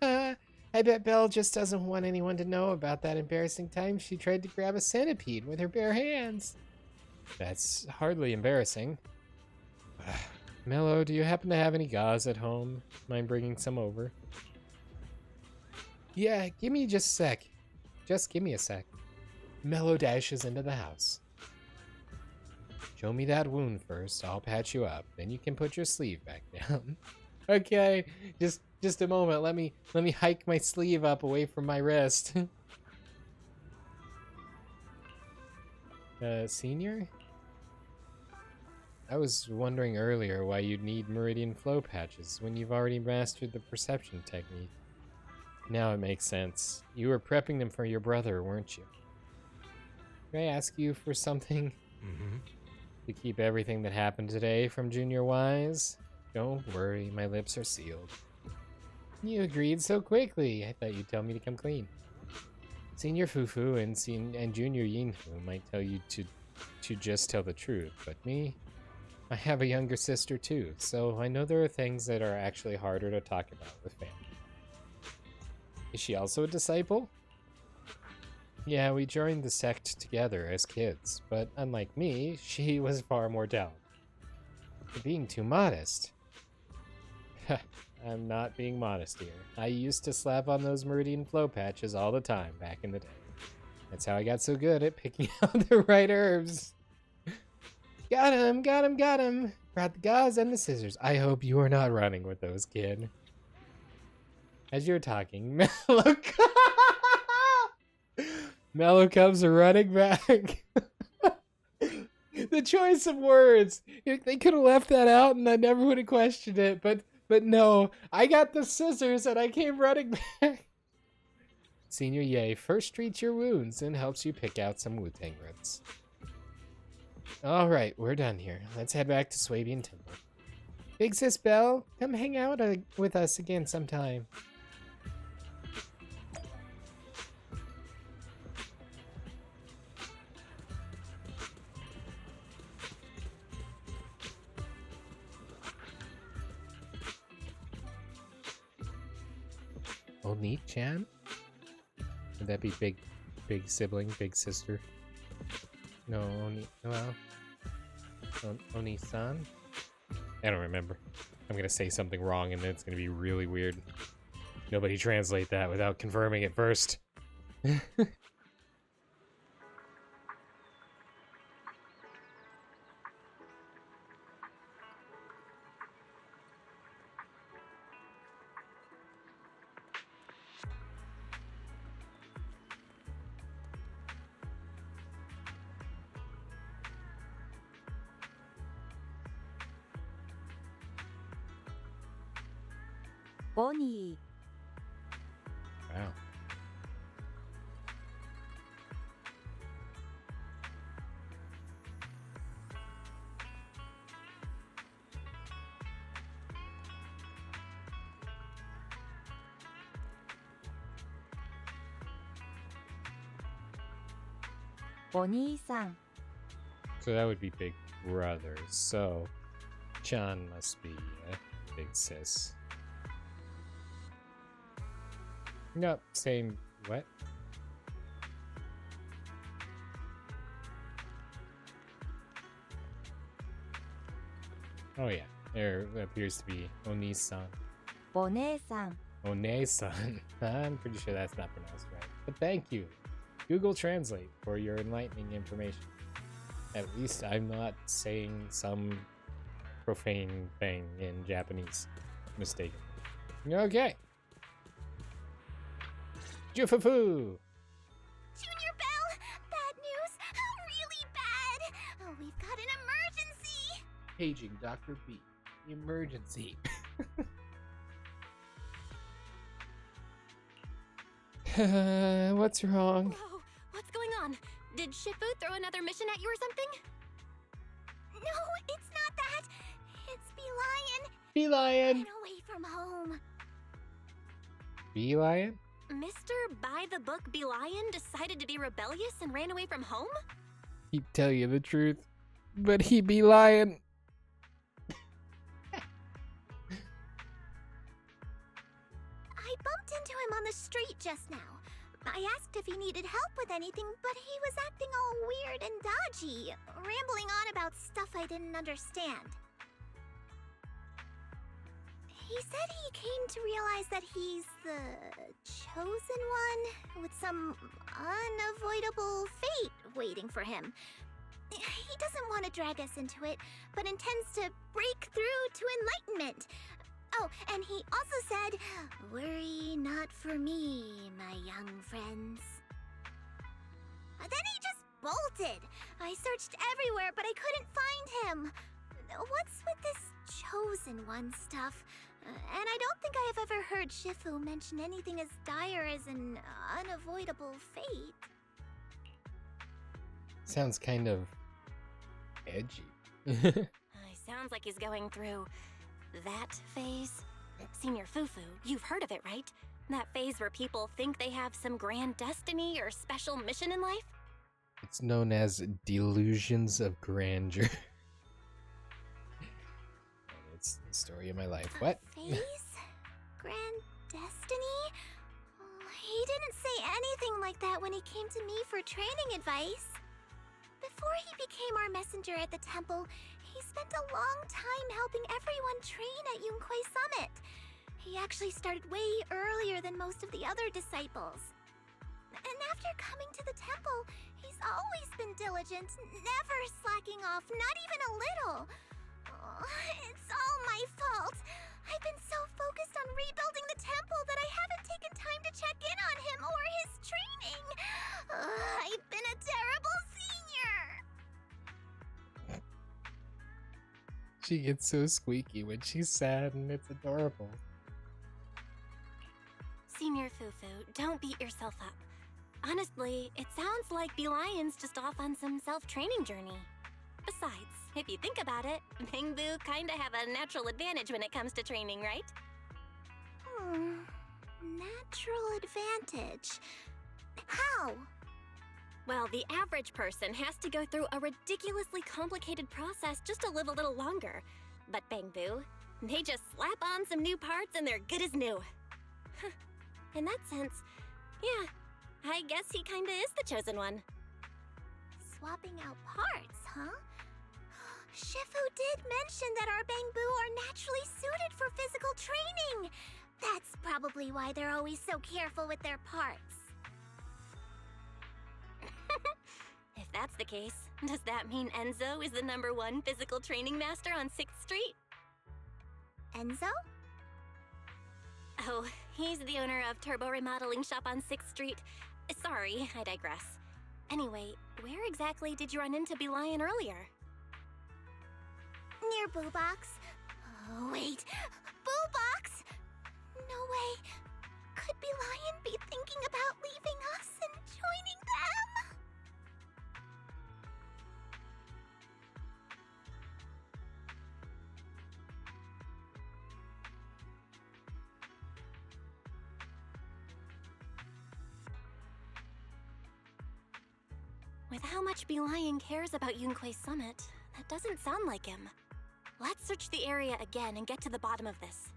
I bet Belle just doesn't want anyone to know about that embarrassing time she tried to grab a centipede with her bare hands. That's hardly embarrassing. Mello, do you happen to have any gauze at home? Mind bringing some over? Yeah, give me just a sec. Just give me a sec. Mello dashes into the house. Show me that wound first. I'll patch you up. Then you can put your sleeve back down. Okay, just a moment. Let me hike my sleeve up away from my wrist. Senior? I was wondering earlier why you'd need meridian flow patches when you've already mastered the perception technique. Now it makes sense. You were prepping them for your brother, weren't you? Can I ask you for something? To keep everything that happened today from Junior Wise? Don't worry, my lips are sealed. You agreed so quickly. I thought you'd tell me to come clean. Senior Fufu and Junior Yinfu might tell you to just tell the truth, but me, I have a younger sister too, so I know there are things that are actually harder to talk about with family. Is she also a disciple? Yeah, we joined the sect together as kids, but unlike me, she was far more talented. You're being too modest. I'm not being modest here. I used to slap on those meridian flow patches all the time back in the day. That's how I got so good at picking out the right herbs. Got him, got him, got him. Brought the gauze and the scissors. I hope you are not running with those, kid. As you're talking, Mellow Cubs are running back. The choice of words. They could have left that out and I never would have questioned it, but no, I got the scissors and I came running back. Senior Yay first treats your wounds and helps you pick out some Wu-Tang roots. Alright, we're done here. Let's head back to Swabian Temple. Big Sis Belle, come hang out with us again sometime. Oni-chan? Would that be big sibling, big sister? No, Oni-san? I don't remember. I'm gonna say something wrong and then it's gonna be really weird. Nobody translate that without confirming it first. Bonnie. Wow. Bonnie-san. So that would be big brother. So Chan must be big sis. Nope, same. What? Oh yeah, there appears to be Oni-san. Bonet-san. One-san. I'm pretty sure that's not pronounced right. But thank you, Google Translate, for your enlightening information. At least I'm not saying some profane thing in Japanese. Mistaken. Okay. Jufufu! Junior Belle, bad news. Really bad. Oh, we've got an emergency. Paging Dr. B. Emergency. What's wrong? Whoa, what's going on? Did Shifu throw another mission at you or something? No, it's not that. It's Bee-Lion. Bee-Lion! Ran away from home. Bee-Lion? Mr. By-the-Book Bee-Lion decided to be rebellious and ran away from home? He'd tell you the truth, but he be lying. I bumped into him on the street just now. I asked if he needed help with anything, but he was acting all weird and dodgy, rambling on about stuff I didn't understand. He said he came to realize that he's the chosen one with some unavoidable fate waiting for him. He doesn't want to drag us into it, but intends to break through to enlightenment. Oh, and he also said, "Worry not for me, my young friends." Then he just bolted. I searched everywhere, but I couldn't find him. What's with this chosen one stuff? And I don't think I have ever heard Shifu mention anything as dire as an unavoidable fate. Sounds kind of edgy. Sounds like he's going through that phase. Senior Fufu, you've heard of it, right? That phase where people think they have some grand destiny or special mission in life? It's known as delusions of grandeur. It's the story of my life. What? Phase? Grand destiny? He didn't say anything like that when he came to me for training advice. Before he became our messenger at the temple, he spent a long time helping everyone train at Yunkwei Summit. He actually started way earlier than most of the other disciples. And after coming to the temple, he's always been diligent, never slacking off, not even a little. Oh, it's all my fault. I've been so focused on rebuilding the temple that I haven't taken time to check in on him or his training. I've been a terrible senior. She gets so squeaky when she's sad, and it's adorable. Senior Fufu, don't beat yourself up. Honestly, it sounds like Lion's just off on some self-training journey. Besides, if you think about it, Bangbu kinda have a natural advantage when it comes to training, right? Natural advantage. How? Well, the average person has to go through a ridiculously complicated process just to live a little longer. But Bangbu, they just slap on some new parts and they're good as new. In that sense, yeah, I guess he kinda is the chosen one. Swapping out parts, huh? Shifu did mention that our Bangbu are naturally suited for physical training. That's probably why they're always so careful with their parts. If that's the case, does that mean Enzo is the #1 physical training master on 6th Street? Enzo? Oh, he's the owner of Turbo Remodeling Shop on 6th Street. Sorry, I digress. Anyway, where exactly did you run into Lion earlier? Near Boo Box. Oh, wait. Boo Box? No way. Could Lion be thinking about leaving us and joining them? With how much Lion cares about Yunque's summit, that doesn't sound like him. Let's search the area again and get to the bottom of this.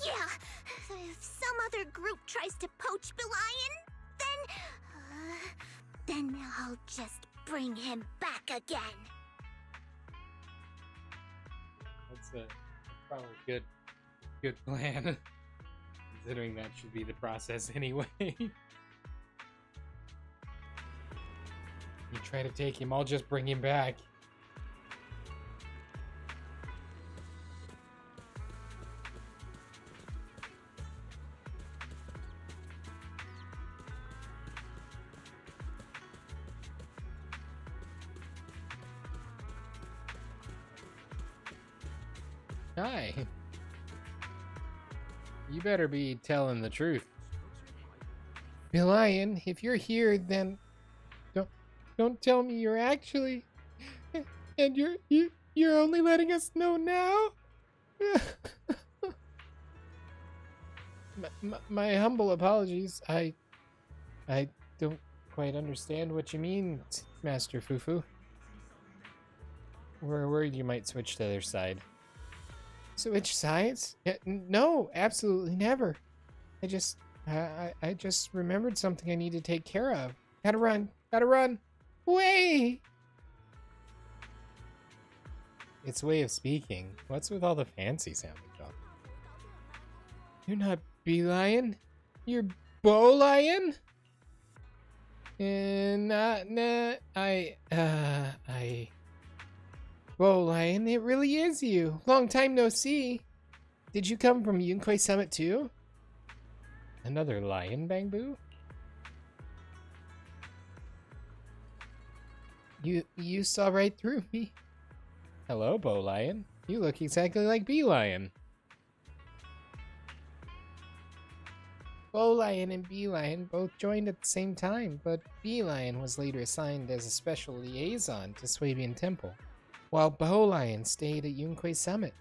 Yeah, if some other group tries to poach then I'll just bring him back again. That's probably a good plan. Considering that should be the process anyway. You try to take him, I'll just bring him back. Hi. You better be telling the truth. Lion, if you're here, then don't tell me you're actually, and you're only letting us know now. my humble apologies. I don't quite understand what you mean, Master Fufu. We're worried you might switch to the other side. Switch sides? No, absolutely never. I just remembered something I need to take care of. Gotta run. Way! It's way of speaking. What's with all the fancy sounding stuff? You're not Lion. You're Bow Lion? Bow Lion, it really is you. Long time no see. Did you come from Yunque Summit too? Another lion, Bangbu? You saw right through me. Hello, Bow Lion. You look exactly like Bee Lion. Bow Lion and Bee Lion both joined at the same time, but Bee Lion was later assigned as a special liaison to Swabian Temple, while Bow Lion stayed at Yunque Summit.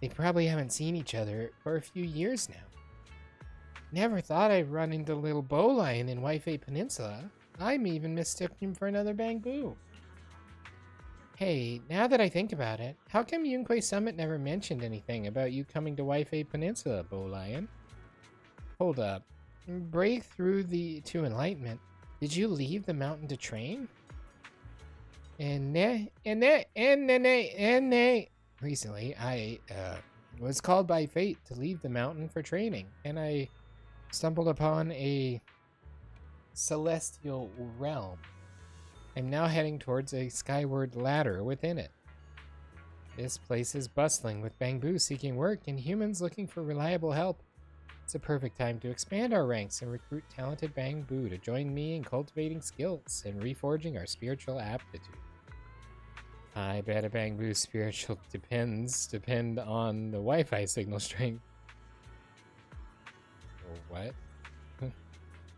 They probably haven't seen each other for a few years now. Never thought I'd run into little Bow Lion in Waifei Peninsula. I'm even mistook him for another Bangbu. Hey, now that I think about it, how come Yunque Summit never mentioned anything about you coming to Waifei Peninsula, Bow Lion? Hold up. Break through to enlightenment. Did you leave the mountain to train? Recently, I was called by fate to leave the mountain for training, and I stumbled upon a celestial realm. I'm now heading towards a skyward ladder within it. This place is bustling with Bangbu seeking work and humans looking for reliable help. It's a perfect time to expand our ranks and recruit talented Bangbu to join me in cultivating skills and reforging our spiritual aptitude. I bet a Bangbu's spiritual depend on the Wi-Fi signal strength. What?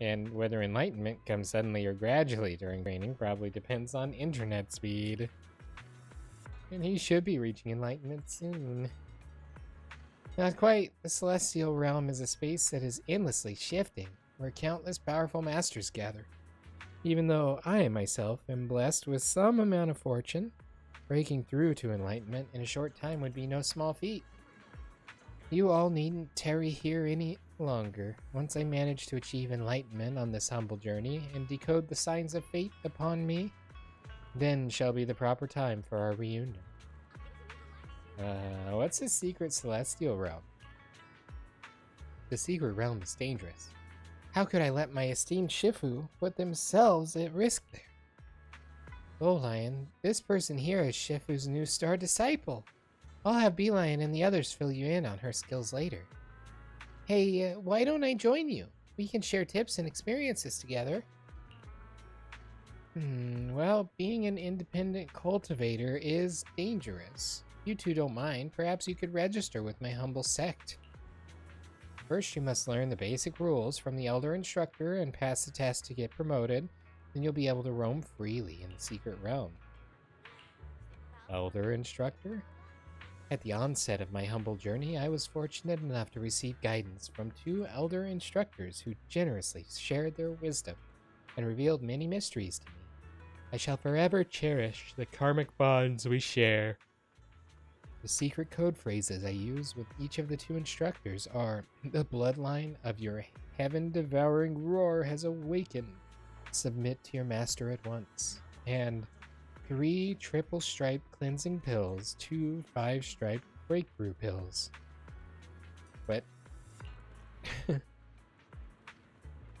And whether enlightenment comes suddenly or gradually during training probably depends on internet speed. And he should be reaching enlightenment soon. Not quite. The celestial realm is a space that is endlessly shifting, where countless powerful masters gather. Even though I myself am blessed with some amount of fortune, breaking through to enlightenment in a short time would be no small feat. You all needn't tarry here any longer. Once I manage to achieve enlightenment on this humble journey and decode the signs of fate upon me, then shall be the proper time for our reunion. What's the secret celestial realm? The secret realm is dangerous. How could I let my esteemed Shifu put themselves at risk there? Oh, Lion, this person here is Shifu's new star disciple. I'll have Beeline and the others fill you in on her skills later. Hey, why don't I join you? We can share tips and experiences together. Well, being an independent cultivator is dangerous. You two don't mind. Perhaps you could register with my humble sect. First, you must learn the basic rules from the Elder Instructor and pass the test to get promoted. Then you'll be able to roam freely in the secret realm. Elder Instructor? At the onset of my humble journey, I was fortunate enough to receive guidance from 2 Elder Instructors who generously shared their wisdom and revealed many mysteries to me. I shall forever cherish the karmic bonds we share. The secret code phrases I use with each of the 2 instructors are: the bloodline of your heaven-devouring roar has awakened. Submit to your master at once. And 3 triple-striped cleansing pills, 2 5-striped breakthrough pills. What?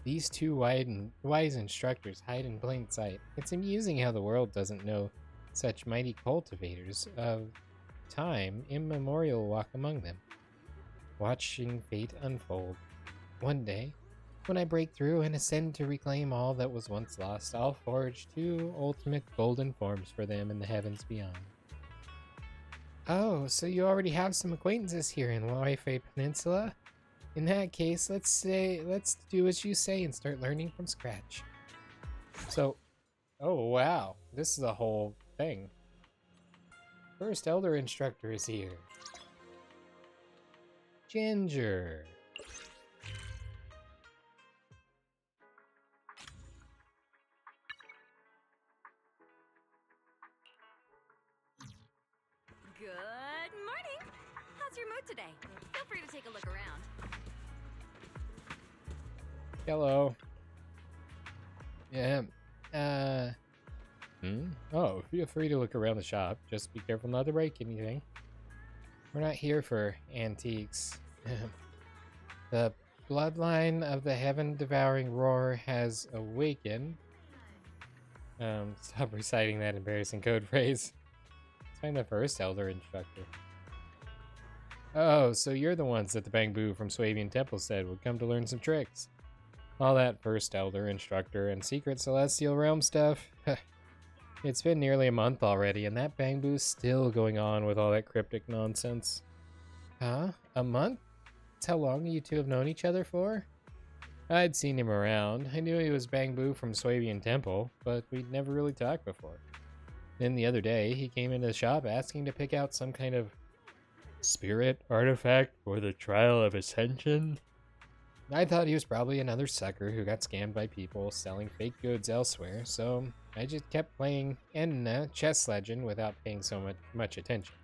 These 2 wise instructors hide in plain sight. It's amusing how the world doesn't know such mighty cultivators of time immemorial walk among them, watching fate unfold. One day, when I break through and ascend to reclaim all that was once lost, I'll forge 2 ultimate golden forms for them in the heavens beyond. Oh, so you already have some acquaintances here in Wi-Fi Peninsula? In that case, let's do as you say and start learning from scratch. So, oh wow, this is a whole thing. First Elder Instructor is here. Ginger. Good morning! How's your mood today? Feel free to take a look around. Hello. Yeah. Oh, feel free to look around the shop. Just be careful not to break anything. We're not here for antiques. The bloodline of the heaven-devouring roar has awakened. Stop reciting that embarrassing code phrase. Find the first Elder Instructor. Oh, so you're the ones that the Bangbu from Swabian Temple said would come to learn some tricks. All that first Elder Instructor and secret celestial realm stuff. It's been nearly a month already, and that Bangbu's still going on with all that cryptic nonsense. Huh? A month? That's how long you two have known each other for? I'd seen him around. I knew he was Bangbu from Swabian Temple, but we'd never really talked before. Then the other day, he came into the shop asking to pick out some kind of spirit artifact for the Trial of Ascension. I thought he was probably another sucker who got scammed by people selling fake goods elsewhere, so I just kept playing Enna Chess Legend without paying so much attention.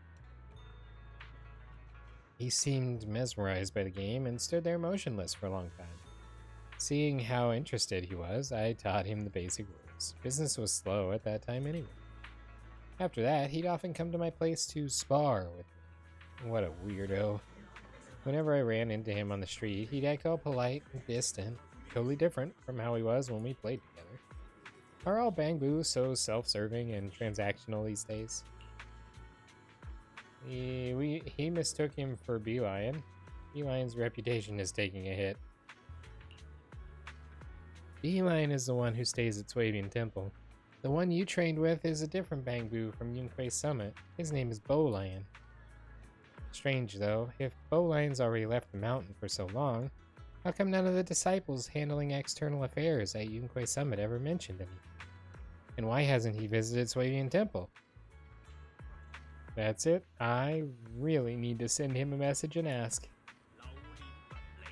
He seemed mesmerized by the game and stood there motionless for a long time. Seeing how interested he was, I taught him the basic rules. Business was slow at that time anyway. After that, he'd often come to my place to spar with me. What a weirdo. Whenever I ran into him on the street, he'd act all polite and distant, totally different from how he was when we played together. Are all Bangbu so self-serving and transactional these days? He mistook him for Beeline. Beeline's reputation is taking a hit. Beeline is the one who stays at Swabian Temple. The one you trained with is a different Bangbu from Yunquei Summit. His name is Bolion. Strange, though, if Bolion's already left the mountain for so long, how come none of the disciples handling external affairs at Yunquei Summit ever mentioned anything? And why hasn't he visited Swabian Temple? That's it. I really need to send him a message and ask.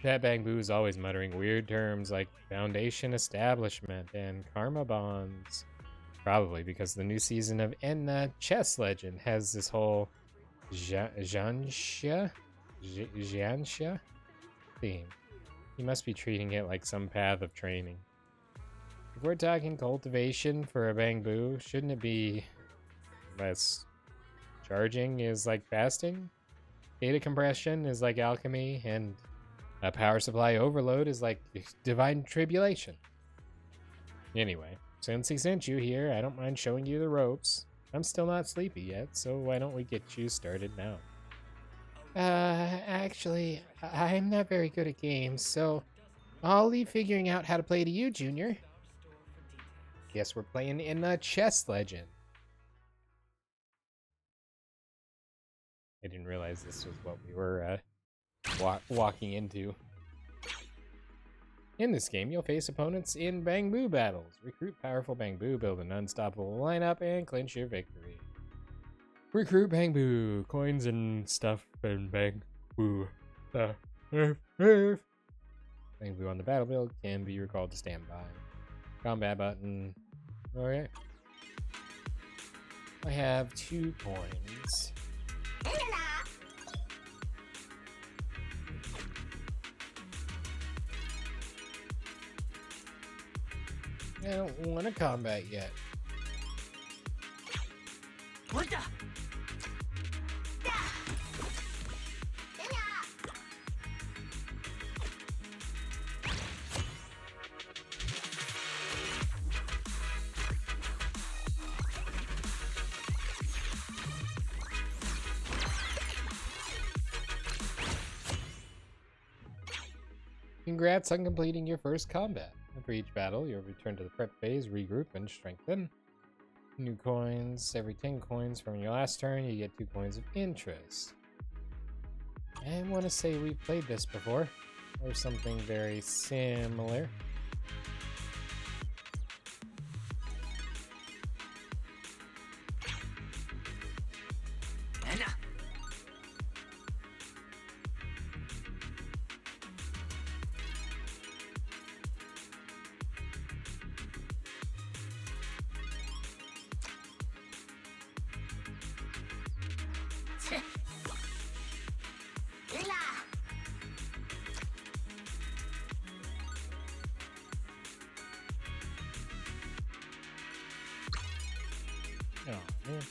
That Bangbu is always muttering weird terms like Foundation Establishment and Karma Bonds. Probably because the new season of Enna Chess Legend has this whole Jianxia theme. He must be treating it like some path of training. If we're talking cultivation for a Bangbu, shouldn't it be less charging is like fasting? Data compression is like alchemy, and a power supply overload is like divine tribulation. Anyway, since he sent you here, I don't mind showing you the ropes. I'm still not sleepy yet, so why don't we get you started now? Actually, I'm not very good at games, so I'll leave figuring out how to play to you, Junior. Guess we're playing in a chess legend. I didn't realize this was what we were walking into. In this game, you'll face opponents in Bangbu battles. Recruit powerful Bangbu, build an unstoppable lineup, and clinch your victory. Recruit Bangbu, coins and stuff, and Bangbu. Bangbu on the battlefield can be recalled to stand by. Combat button. Alright. I have 2 coins. I don't want to combat yet. What the? Congrats on completing your first combat. After each battle, you'll return to the prep phase, regroup, and strengthen. New coins. Every 10 coins from your last turn, you get 2 coins of interest. I want to say we played this before, or something very similar. Oh, man.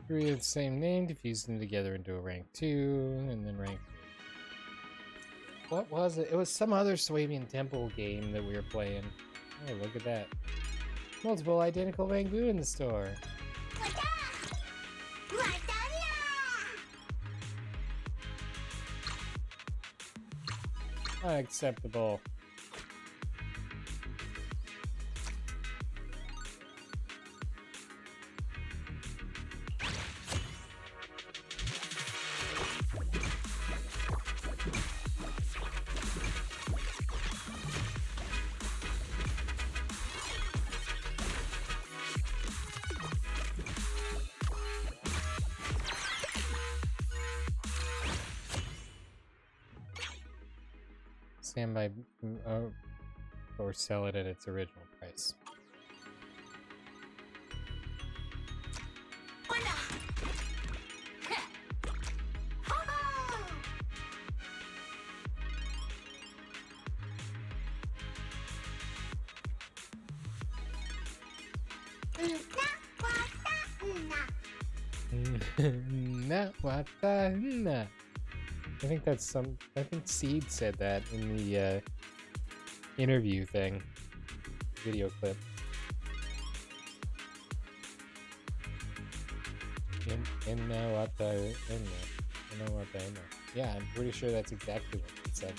Three of the same name, diffuse them together into a rank 2, and then rank 3. What was it? It was some other Swabian Temple game that we were playing. Oh, look at that. Multiple identical Bangbu in the store. Unacceptable. Stand by or sell it at its original price. I think that's some. I think Seed said that in the interview thing, video clip. Yeah, I'm pretty sure that's exactly what it said.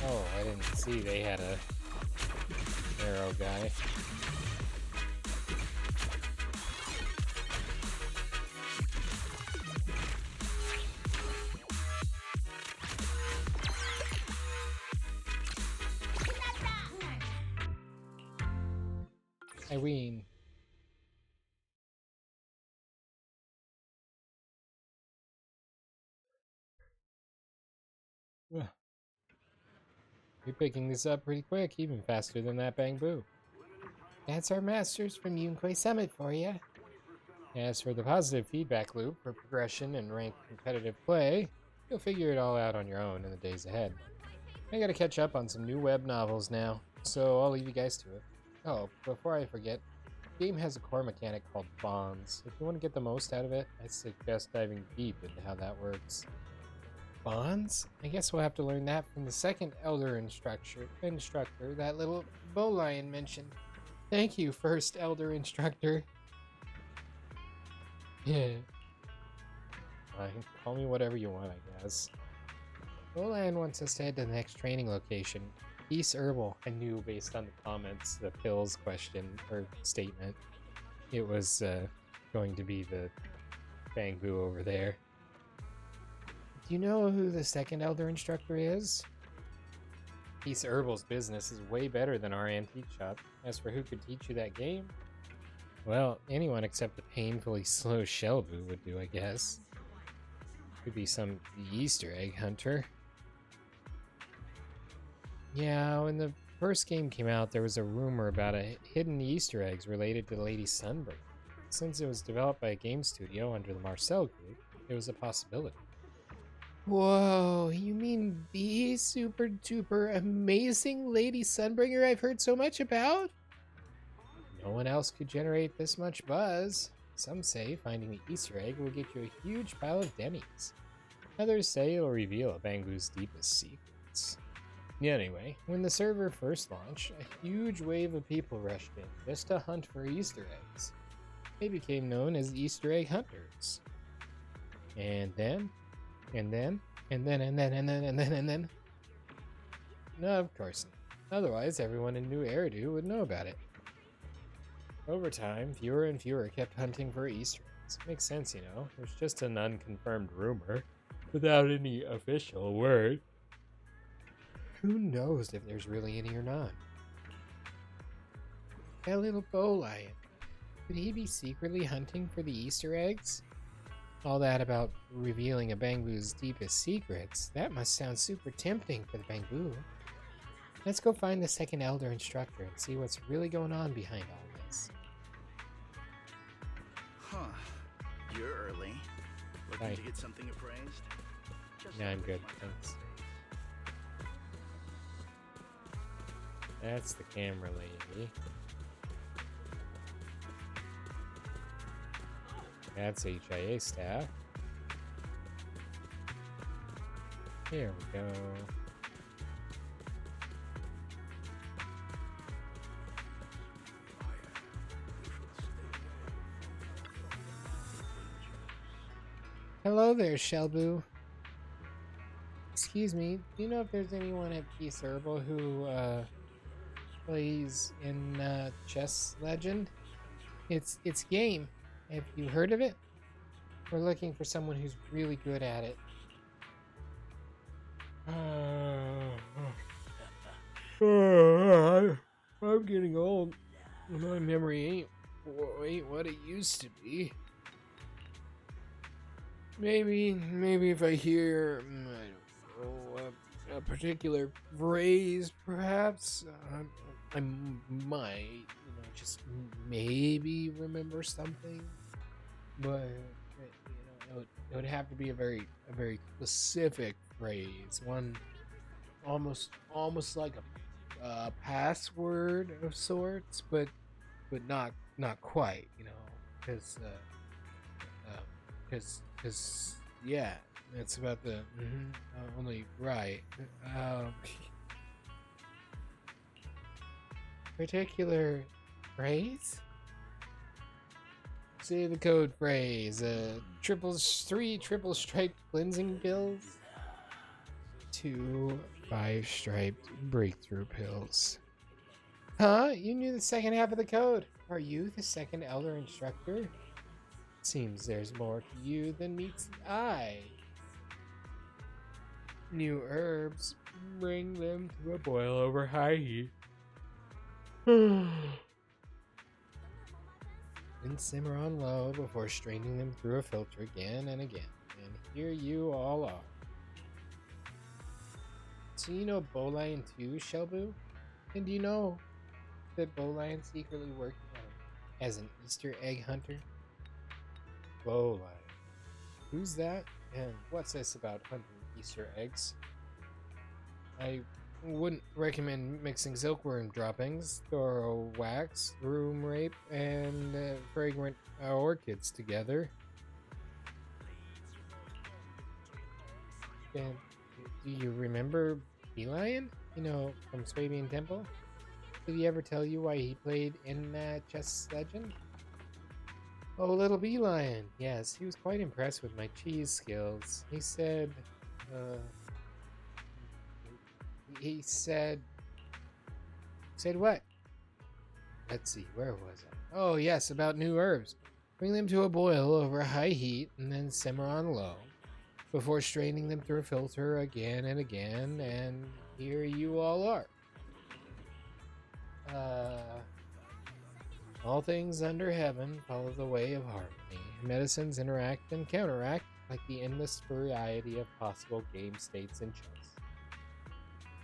Oh, I didn't see they had a arrow guy. Irene. Ugh. You're picking this up pretty quick, even faster than that Bang Boo. That's our masters from Yunquay Summit for you. As for the positive feedback loop for progression and ranked competitive play, you'll figure it all out on your own in the days ahead. I gotta catch up on some new web novels now, so I'll leave you guys to it. Oh, before I forget, the game has a core mechanic called bonds. If you want to get the most out of it, I suggest diving deep into how that works. Bonds? I guess we'll have to learn that from the second Elder instructor, that little bow lion mentioned. Thank you, first Elder instructor. Yeah. Fine, call me whatever you want, I guess. Bowlion wants us to head to the next training location. East Herbal. I knew based on the comments, the pills question, or statement, it was going to be the Bang Boo over there. Do you know who the second Elder instructor is? East Herbal's business is way better than our antique shop. As for who could teach you that game, well, anyone except the painfully slow Shellboo would do, I guess. Could be some Easter egg hunter. Yeah, when the first game came out, there was a rumor about hidden Easter eggs related to Lady Sunburn. Since it was developed by a game studio under the Marcel Group, it was a possibility. Whoa, you mean the super duper amazing Lady Sunbringer I've heard so much about? No one else could generate this much buzz. Some say finding the Easter egg will get you a huge pile of Denny's. Others say it'll reveal a Bang Boo's deepest secrets. Anyway, when the server first launched, a huge wave of people rushed in just to hunt for Easter eggs. They became known as Easter egg hunters. And then. No, of course not. Otherwise, everyone in New Eridu would know about it. Over time, fewer and fewer kept hunting for Easter eggs. Makes sense, you know. There's just an unconfirmed rumor, without any official word. Who knows if there's really any or not? That little bow lion. Could he be secretly hunting for the Easter eggs? All that about revealing a Bang Boo's deepest secrets, that must sound super tempting for the Bang Boo. Let's go find the second Elder instructor and see what's really going on behind all this. Huh. You're early. Looking Hi. to get something appraised? Yeah, I'm good, thanks. That's the camera lady. That's HIA staff. Here we go. Hello there, Shellboo. Excuse me, do you know if there's anyone at Peace Herbal who plays in Chess Legend? It's game. Have you heard of it? We're looking for someone who's really good at it. I'm getting old. My memory ain't what it used to be. Maybe if I hear, I don't know, a particular phrase, perhaps, I might, just maybe remember something. But it would have to be a very specific phrase, one almost like a password of sorts, but not quite, because yeah, it's about the only right. Particular phrase. Say the code phrase. 3 triple striped cleansing pills. 2 5-striped breakthrough pills. Huh? You knew the second half of the code. Are you the second elder instructor? Seems there's more to you than meets the eye. New herbs. Bring them to a boil over high heat. Then simmer on low before straining them through a filter again and again. And here you all are. So you know Bowlion too, Shelbu? And do you know that Bowlion secretly working as an Easter egg hunter? Bowlion. Who's that? And what's this about hunting Easter eggs? I wouldn't recommend mixing silkworm droppings, thorough wax, room rape, and fragrant orchids together. And do you remember Beelion? From Swabian Temple? Did he ever tell you why he played in Chess Legend? Oh, little Beelion. Yes, he was quite impressed with my cheese skills. He said, said what? Let's see, where was I? Oh, yes, about new herbs. Bring them to a boil over high heat and then simmer on low before straining them through a filter again and again, and here you all are. All things under heaven follow the way of harmony. Medicines interact and counteract like the endless variety of possible game states in chess.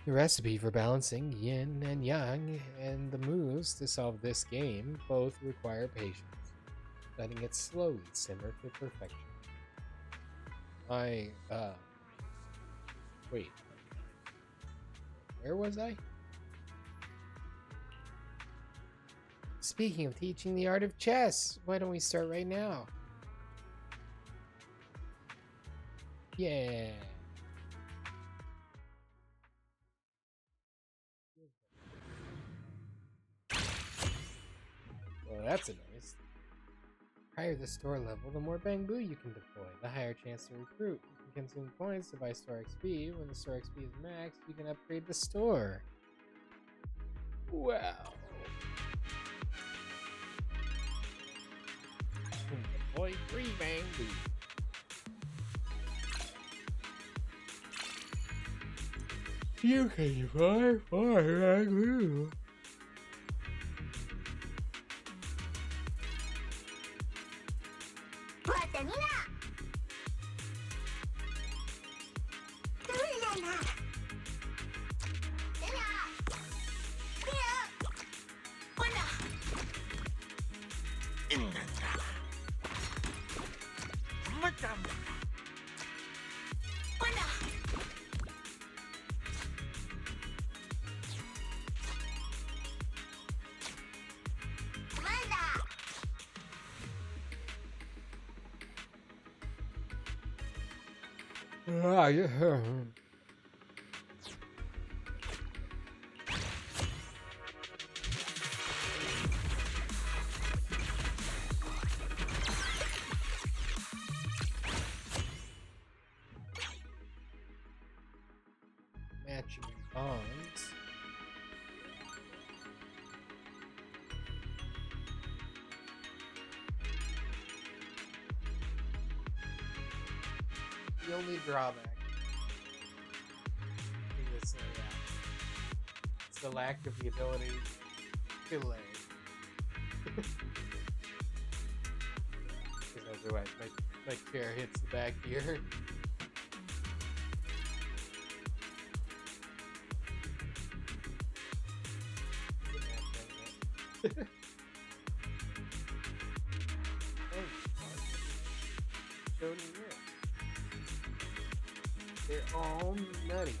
The recipe for balancing yin and yang and the moves to solve this game both require patience, letting it slowly simmer to perfection. Wait. Where was I? Speaking of teaching the art of chess, why don't we start right now? Yeah. Well, that's a nice. The higher the store level, the more bamboo you can deploy, the higher chance to recruit. You can consume points to buy store XP. When the store XP is maxed, you can upgrade the store. Wow. Deploy 3 bamboo. You can buy 4 bamboo. Ah, yeah. Matching bonds. the only drawback. I guess, it's the lack of the ability to lag. Because otherwise, my chair hits the back here. They're all nutty.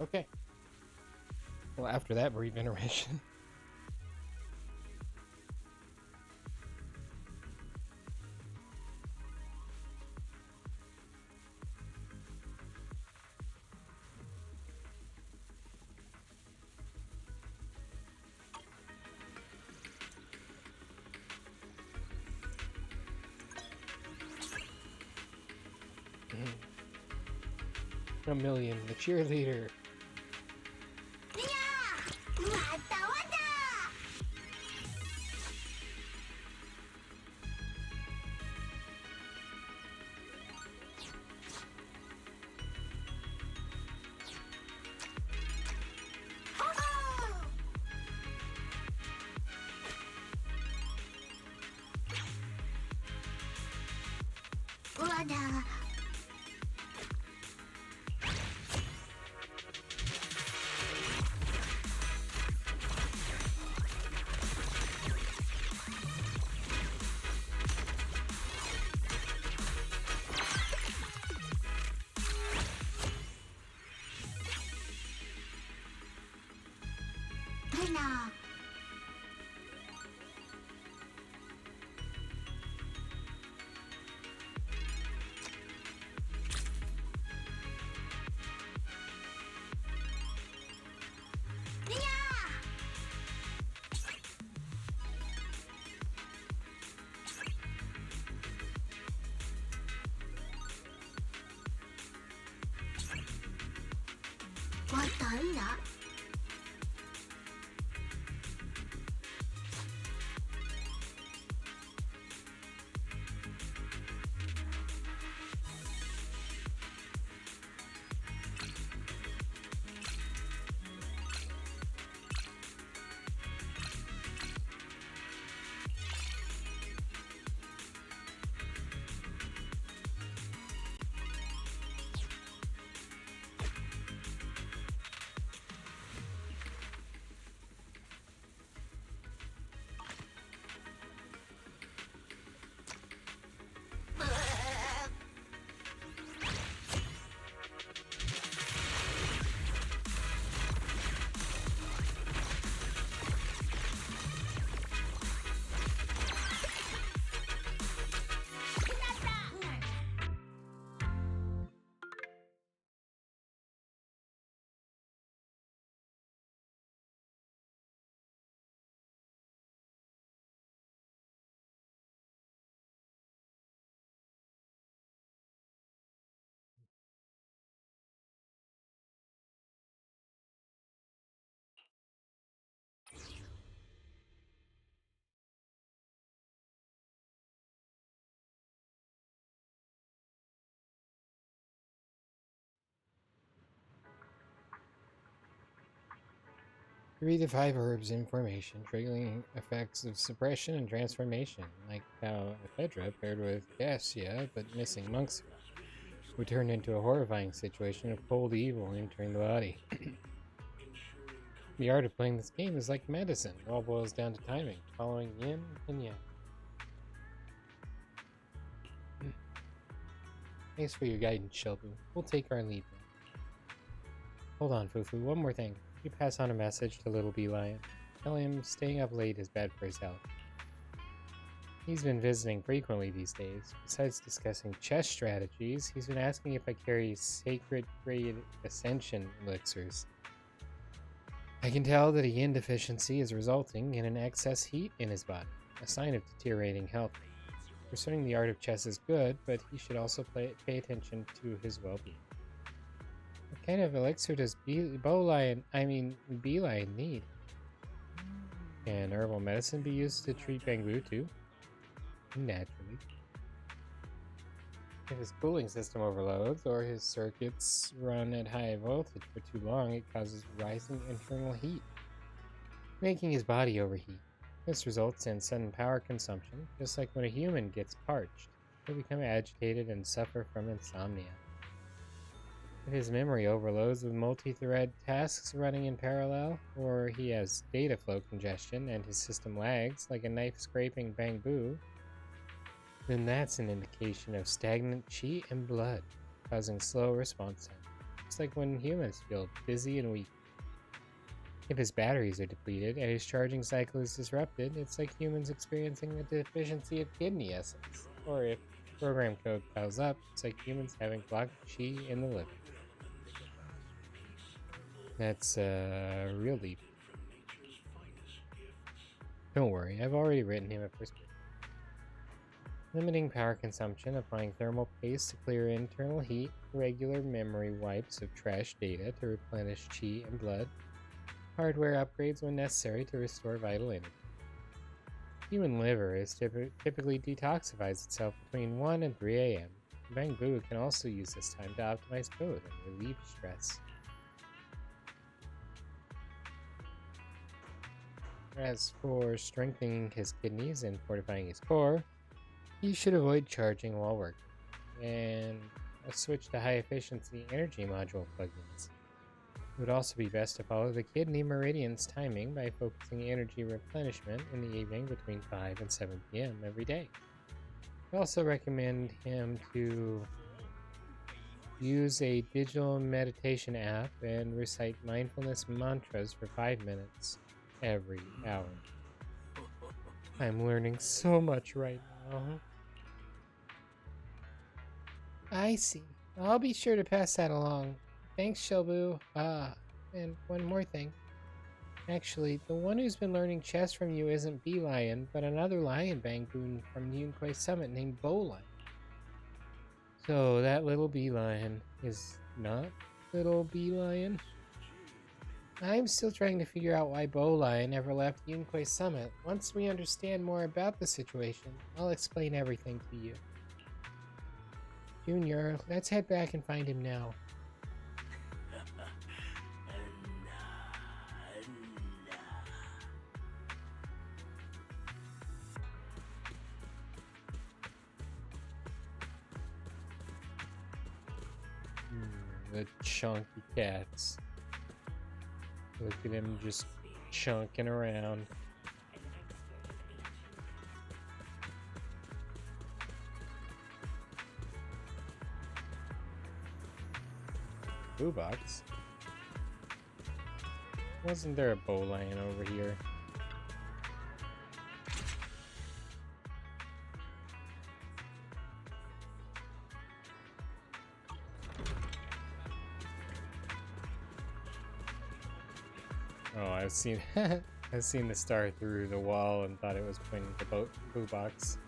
Okay. Well, after that brief intermission. A million, the cheerleader. Read the 5 herbs in formation, triggering effects of suppression and transformation, like how Ephedra paired with Cassia, but missing monks, would turn into a horrifying situation of cold evil entering the body. The art of playing this game is like medicine. It all boils down to timing, following yin and yang. Thanks for your guidance, Shelbu. We'll take our leave now. Hold on, Fufu, one more thing. You pass on a message to Little Bee Lion. Tell him staying up late is bad for his health. He's been visiting frequently these days. Besides discussing chess strategies, he's been asking if I carry sacred grade ascension elixirs. I can tell that a yin deficiency is resulting in an excess heat in his body, a sign of deteriorating health. Pursuing the art of chess is good, but he should also pay attention to his well-being. What kind of elixir does Beeline need? Can herbal medicine be used to treat Bangbu too? Naturally. If his cooling system overloads or his circuits run at high voltage for too long, it causes rising internal heat, making his body overheat. This results in sudden power consumption, just like when a human gets parched. He'll become agitated and suffer from insomnia. If his memory overloads with multi-thread tasks running in parallel, or he has data flow congestion and his system lags like a knife scraping Bangbu, then that's an indication of stagnant chi and blood, causing slow response time. just like when humans feel dizzy and weak. If his batteries are depleted and his charging cycle is disrupted, it's like humans experiencing a deficiency of kidney essence. Or if program code piles up, it's like humans having blocked chi in the liver. That's real deep. Don't worry, I've already written him a prescription. Limiting power consumption, applying thermal paste to clear internal heat, regular memory wipes of trash data to replenish chi and blood, hardware upgrades when necessary to restore vital energy. Human liver is typically detoxifies itself between 1 and 3 a.m. Bangbu can also use this time to optimize code and relieve stress. As for strengthening his kidneys and fortifying his core, you should avoid charging while working, and switch to high-efficiency energy module plugins. It would also be best to follow the kidney meridian's timing by focusing energy replenishment in the evening between 5 and 7 p.m. every day. I also recommend him to use a digital meditation app and recite mindfulness mantras for 5 minutes every hour. I'm learning so much right now. I see. I'll be sure to pass that along. Thanks, Shelbu. And one more thing. Actually, the one who's been learning chess from you isn't Bee Lion, but another lion Bangoon from Yunquay Summit named Bow Lion. So that little Bee Lion is not little Bee Lion? I'm still trying to figure out why Bow Lion never left Yunquay Summit. Once we understand more about the situation, I'll explain everything to you. Junior, let's head back and find him now. The chunky cats. Look at him just chunking around. Blue box. Wasn't there a bow lion over here? Oh, I've seen I've seen the star through the wall and thought it was pointing to the blue box.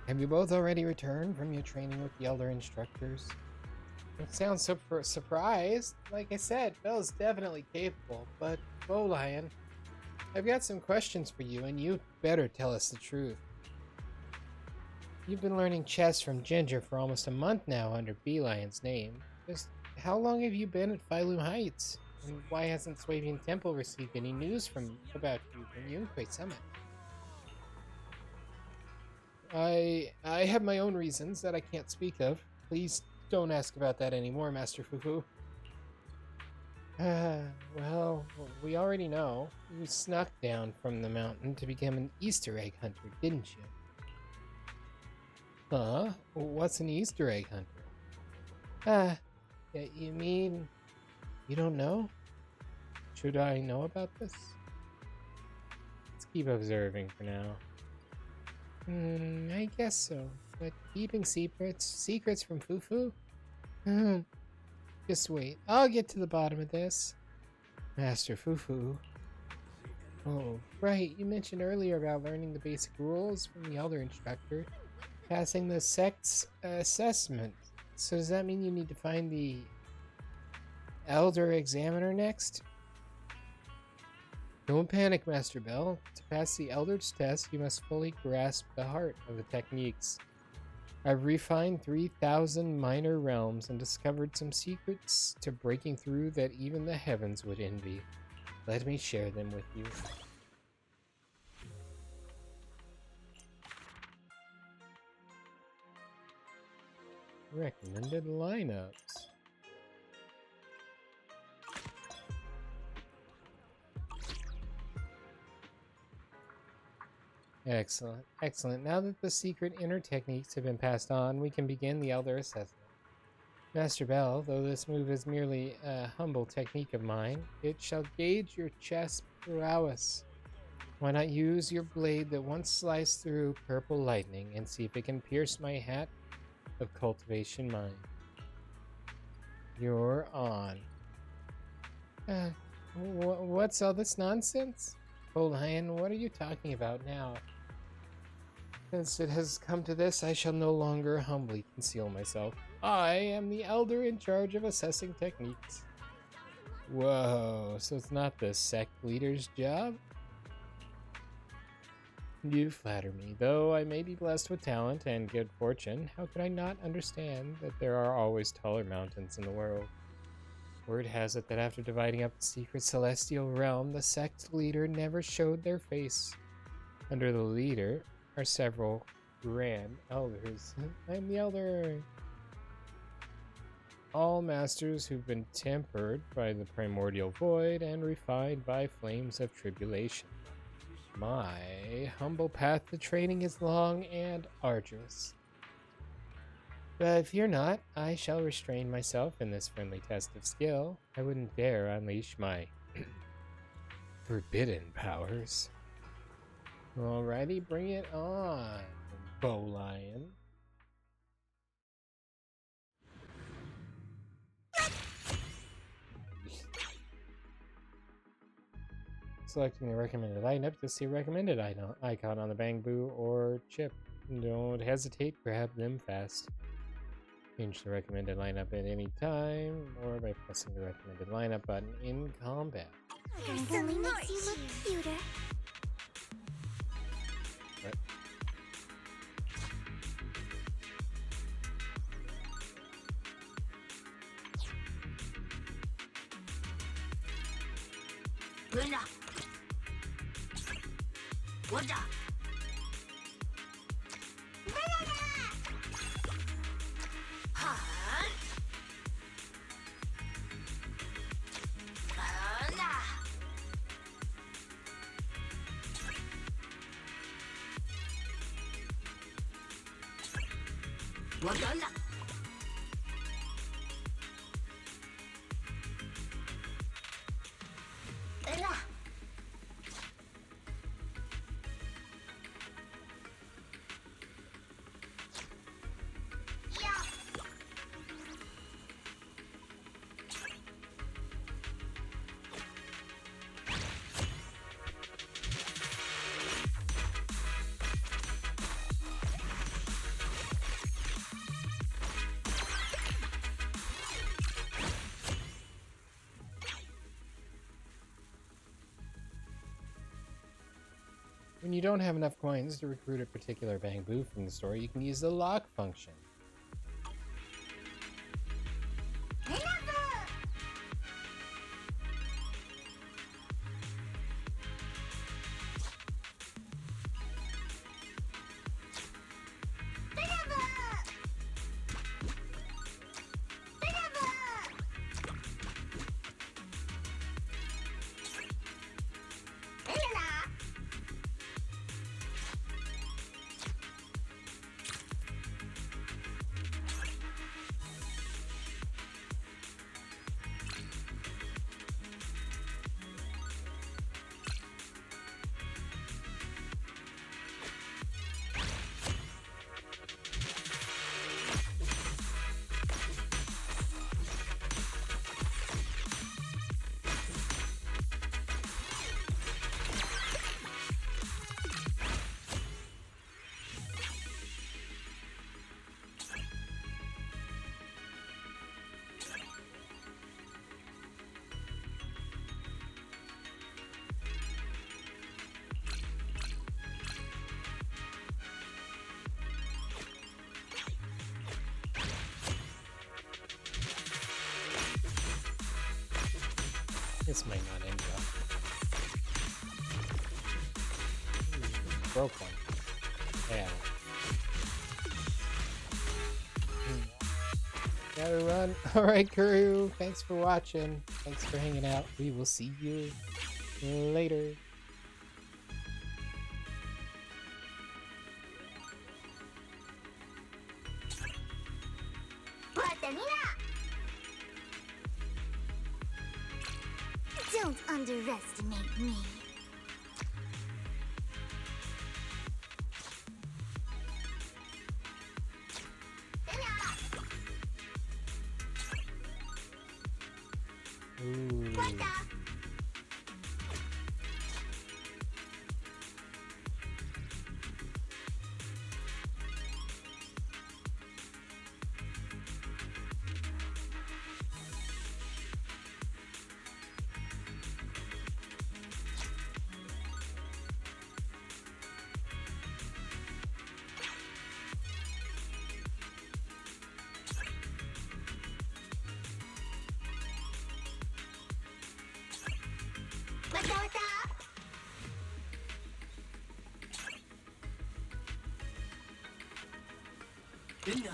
Have you both already returned from your training with the elder instructors? Don't sound so surprised. Like I said, Belle's definitely capable, but Bowlion, I've got some questions for you, and you better tell us the truth. You've been learning chess from Ginger for almost a month now under Beelion's name. Just how long have you been at Phylum Heights? And why hasn't Swabian Temple received any news about you from Yunquay Summit? I have my own reasons that I can't speak of. Please don't ask about that anymore, Master Fufu. Well, we already know. You snuck down from the mountain to become an Easter egg hunter, didn't you? Huh? What's an Easter egg hunter? You mean you don't know? Should I know about this? Let's keep observing for now. I guess so. But keeping secrets from Fufu? Just wait. I'll get to the bottom of this. Master Fufu. Oh, right. You mentioned earlier about learning the basic rules from the elder instructor. Passing the sect's assessment. So does that mean you need to find the elder examiner next? Don't panic, Master Bell. To pass the Elder's test, you must fully grasp the heart of the techniques. I've refined 3,000 minor realms and discovered some secrets to breaking through that even the heavens would envy. Let me share them with you. Recommended lineups. Excellent, excellent. Now that the secret inner techniques have been passed on, we can begin the Elder Assessment. Master Bell, though this move is merely a humble technique of mine, it shall gauge your chess prowess. Why not use your blade that once sliced through purple lightning and see if it can pierce my hat of cultivation mine? You're on. What's all this nonsense? Oh, Lion, what are you talking about now? Since it has come to this, I shall no longer humbly conceal myself. I am the elder in charge of assessing techniques. Whoa, so it's not the sect leader's job? You flatter me. Though I may be blessed with talent and good fortune, how could I not understand that there are always taller mountains in the world? Word has it that after dividing up the secret celestial realm, the sect leader never showed their face. Under the leader are several grand elders. I'm the elder. All masters who've been tempered by the primordial void and refined by flames of tribulation. My humble path to training is long and arduous. But fear not, I shall restrain myself in this friendly test of skill. I wouldn't dare unleash my forbidden powers. Alrighty, bring it on, Bow Lion. Selecting the recommended lineup to see recommended icon on the Bamboo or chip. Don't hesitate, grab them fast. Change the recommended lineup at any time or by pressing the recommended lineup button in combat. Only makes you look cuter. Right. When you don't have enough coins to recruit a particular Bamboo from the store, you can use the lock function. This might not end well. Broke one. Yeah. Gotta run. Alright, crew. Thanks for watching. Thanks for hanging out. We will see you later. Don't underestimate me. Ooh. Linda.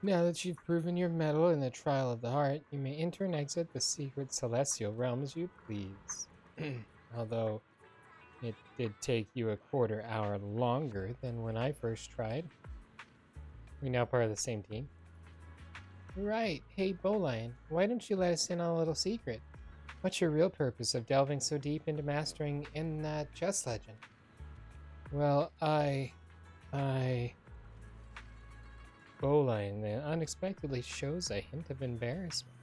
Now that you've proven your mettle in the trial of the heart, you may enter and exit the secret celestial realm as you please. Although it did take you a quarter hour longer than when I first tried. We're now part of the same team. Right. Hey, Bowline, why don't you let us in on a little secret? What's your real purpose of delving so deep into mastering in that chess legend? Well, Bowline unexpectedly shows a hint of embarrassment.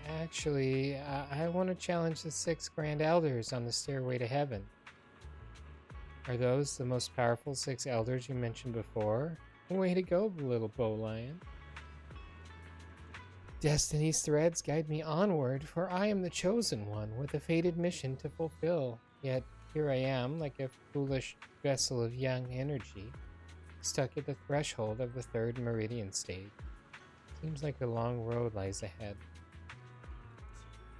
Actually, I want to challenge the 6 Grand Elders on the Stairway to Heaven. Are those the most powerful 6 Elders you mentioned before? Way to go, little Bowline. Destiny's threads guide me onward, for I am the chosen one with a fated mission to fulfill. Yet here I am, like a foolish vessel of young energy, stuck at the threshold of the 3rd Meridian stage. Seems like a long road lies ahead.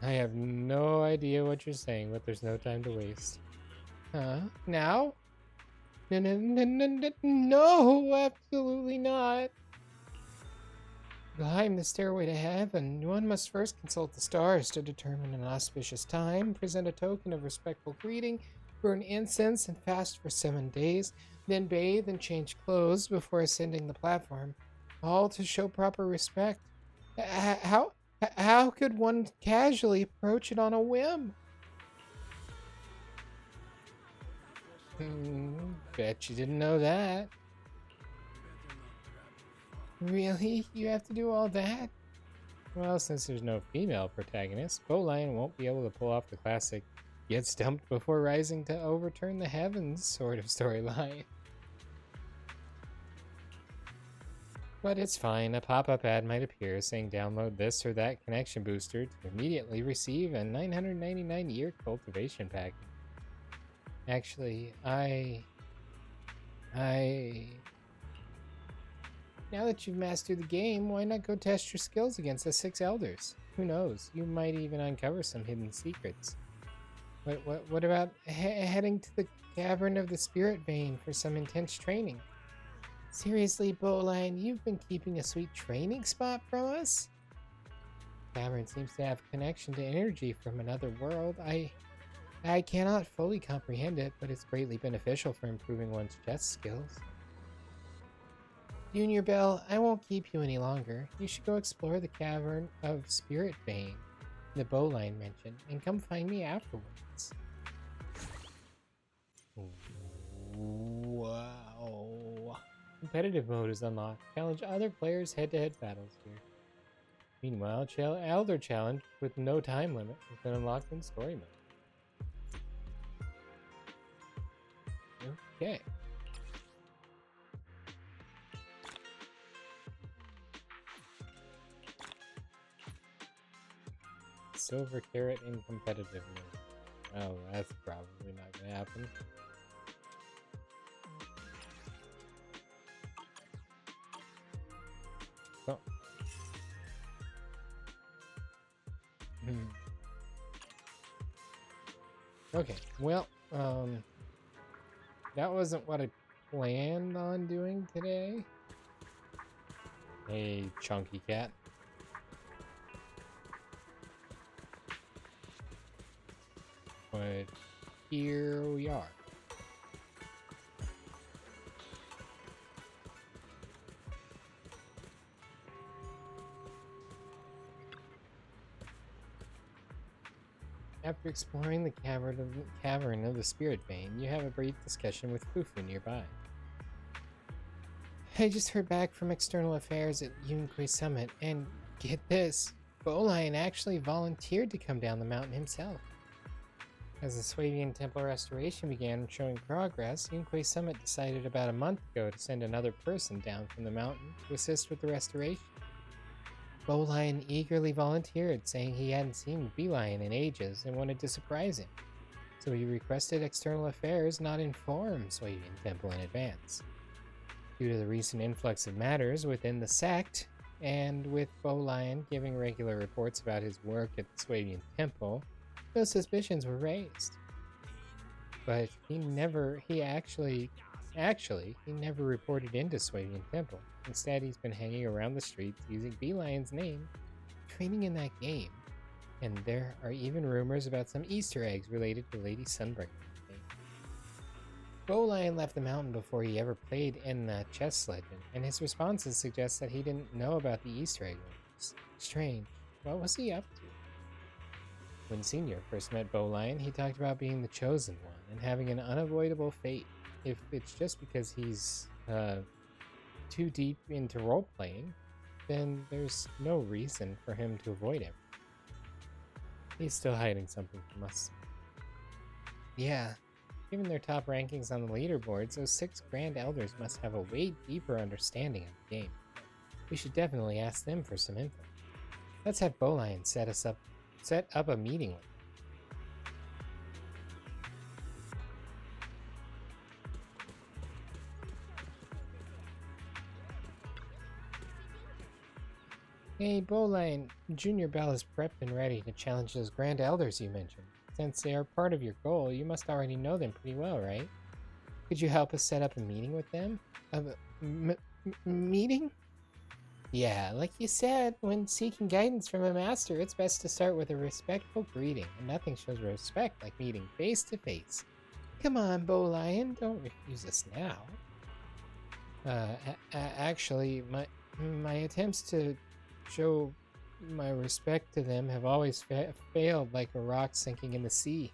I have no idea what you're saying, but there's no time to waste. Huh? Now? No, absolutely not. To climb the stairway to heaven, one must first consult the stars to determine an auspicious time, present a token of respectful greeting, burn incense and fast for 7 days, then bathe and change clothes before ascending the platform, all to show proper respect. How could one casually approach it on a whim? Bet you didn't know that. Really? You have to do all that? Well, since there's no female protagonist, Bowline won't be able to pull off the classic get stumped before rising to overturn the heavens sort of storyline. But it's fine, a pop-up ad might appear saying download this or that connection booster to immediately receive a 999-year cultivation pack. Actually, now that you've mastered the game, why not go test your skills against the 6 Elders? Who knows, you might even uncover some hidden secrets. What about heading to the Cavern of the Spirit Vein for some intense training? Seriously, Bowline, you've been keeping a sweet training spot from us? Cavern seems to have a connection to energy from another world. I cannot fully comprehend it, but it's greatly beneficial for improving one's chess skills. Junior Bell, I won't keep you any longer. You should go explore the Cavern of Spirit Vein the Bowline mentioned, and come find me afterwards. Wow. Competitive mode is unlocked. Challenge other players head-to-head battles here. Meanwhile, Elder Challenge with no time limit has been unlocked in story mode. Okay. Silver carrot in competitive mode. Oh, that's probably not gonna happen. Oh. Okay, well, that wasn't what I planned on doing today. Hey, chunky cat. But here we are. After exploring the cavern of the Spirit Vein, you have a brief discussion with Fufu nearby. I just heard back from External Affairs at Yunque Summit, and get this, Bolian actually volunteered to come down the mountain himself. As the Swabian Temple restoration began showing progress, Yunque Summit decided about a month ago to send another person down from the mountain to assist with the restoration. Bolian eagerly volunteered, saying he hadn't seen Beelion in ages and wanted to surprise him, so he requested External Affairs not inform Swabian Temple in advance. Due to the recent influx of matters within the sect, and with Bolian giving regular reports about his work at the Swabian Temple, those suspicions were raised. But he never reported into Swabian Temple. Instead, he's been hanging around the streets using Beelion's name, training in that game. And there are even rumors about some Easter eggs related to Lady Sunbreaker. Bolian left the mountain before he ever played in the chess legend, and his responses suggest that he didn't know about the Easter egg rumors. Strange. What was he up to? When Senior first met Bolian, he talked about being the chosen one and having an unavoidable fate. If it's just because he's too deep into role-playing, then there's no reason for him to avoid him. He's still hiding something from us. Yeah, given their top rankings on the leaderboards, those 6 Grand Elders must have a way deeper understanding of the game. We should definitely ask them for some info. Let's have Bolian set up a meeting with them. Hey, Bolian, Junior Bell is prepped and ready to challenge those Grand Elders you mentioned. Since they are part of your goal, you must already know them pretty well, right? Could you help us set up a meeting with them? Meeting? Yeah, like you said, when seeking guidance from a master, it's best to start with a respectful greeting, and nothing shows respect like meeting face to face. Come on, Bolian, don't refuse us now. Actually, my attempts to show my respect to them have always failed like a rock sinking in the sea.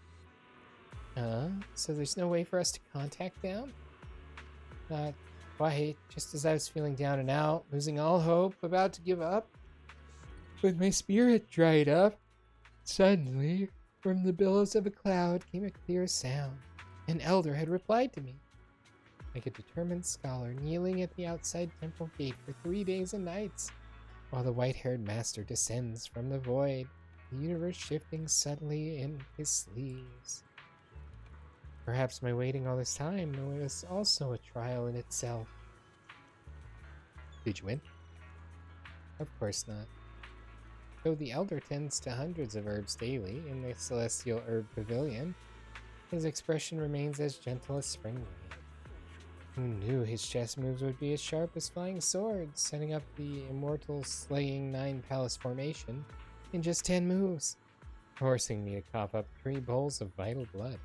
So there's no way for us to contact them? Quite, just as I was feeling down and out, losing all hope, about to give up. With my spirit dried up, suddenly, from the billows of a cloud came a clear sound. An elder had replied to me. Like a determined scholar kneeling at the outside temple gate for 3 days and nights, while the white-haired master descends from the void, the universe shifting suddenly in his sleeves. Perhaps my waiting all this time was also a trial in itself. Did you win? Of course not. Though the Elder tends to hundreds of herbs daily in the Celestial Herb Pavilion, his expression remains as gentle as spring rain. Who knew his chess moves would be as sharp as flying swords, setting up the immortal slaying 9 palace formation in just 10 moves, forcing me to cough up 3 bowls of vital blood.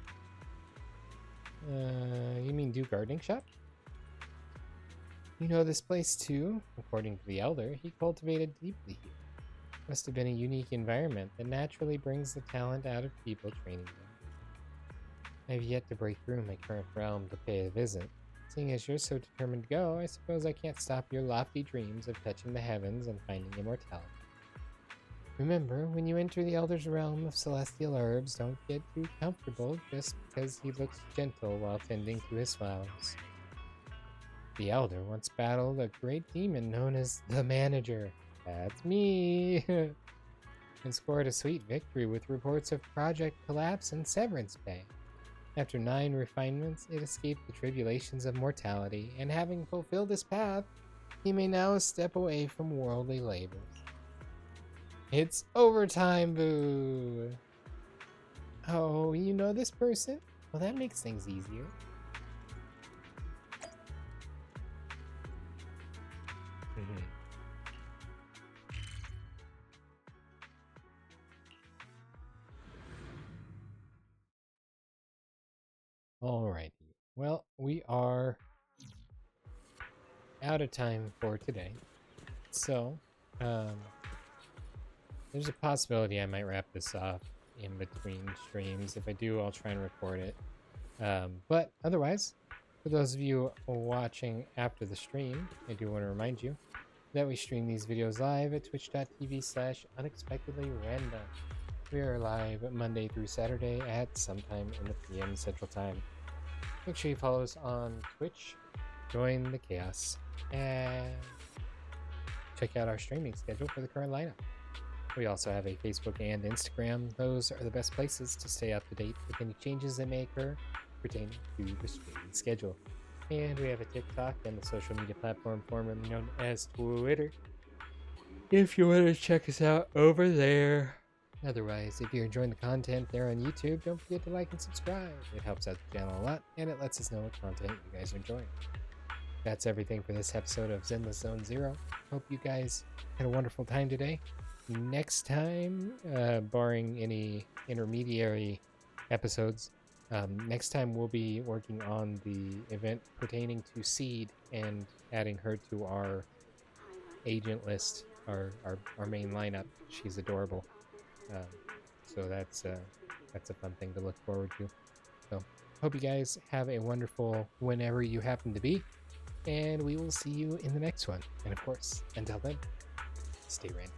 You mean do gardening shop? You know this place too? According to the Elder, he cultivated deeply here. Must have been a unique environment that naturally brings the talent out of people training them. I've yet to break through my current realm to pay a visit. Seeing as you're so determined to go, I suppose I can't stop your lofty dreams of touching the heavens and finding immortality. Remember, when you enter the Elder's realm of celestial herbs, don't get too comfortable just because he looks gentle while tending to his flowers. The Elder once battled a great demon known as the Manager. That's me! And scored a sweet victory with reports of project collapse and severance pay. After 9 refinements, it escaped the tribulations of mortality, and having fulfilled his path, he may now step away from worldly labors. It's overtime, boo! Oh, you know this person? Well, that makes things easier. Alrighty. Well, we are out of time for today. So, there's a possibility I might wrap this up in between streams. If I do, I'll try and record it. But otherwise, for those of you watching after the stream, I do want to remind you that we stream these videos live at twitch.tv/unexpectedlyrandom. We are live Monday through Saturday at sometime in the PM Central Time. Make sure you follow us on Twitch, join the chaos, and check out our streaming schedule for the current lineup. We also have a Facebook and Instagram. Those are the best places to stay up to date with any changes that may occur pertaining to the streaming schedule. And we have a TikTok and the social media platform formerly known as Twitter, if you want to check us out over there. Otherwise, if you're enjoying the content there on YouTube, don't forget to like and subscribe. It helps out the channel a lot, and it lets us know what content you guys are enjoying. That's everything for this episode of Zenless Zone Zero. Hope you guys had a wonderful time today. Next time, barring any intermediary episodes, next time we'll be working on the event pertaining to Seed and adding her to our agent list, our main lineup. She's adorable. So that's a fun thing to look forward to. So hope you guys have a wonderful whenever you happen to be, and we will see you in the next one. And of course, until then, stay random.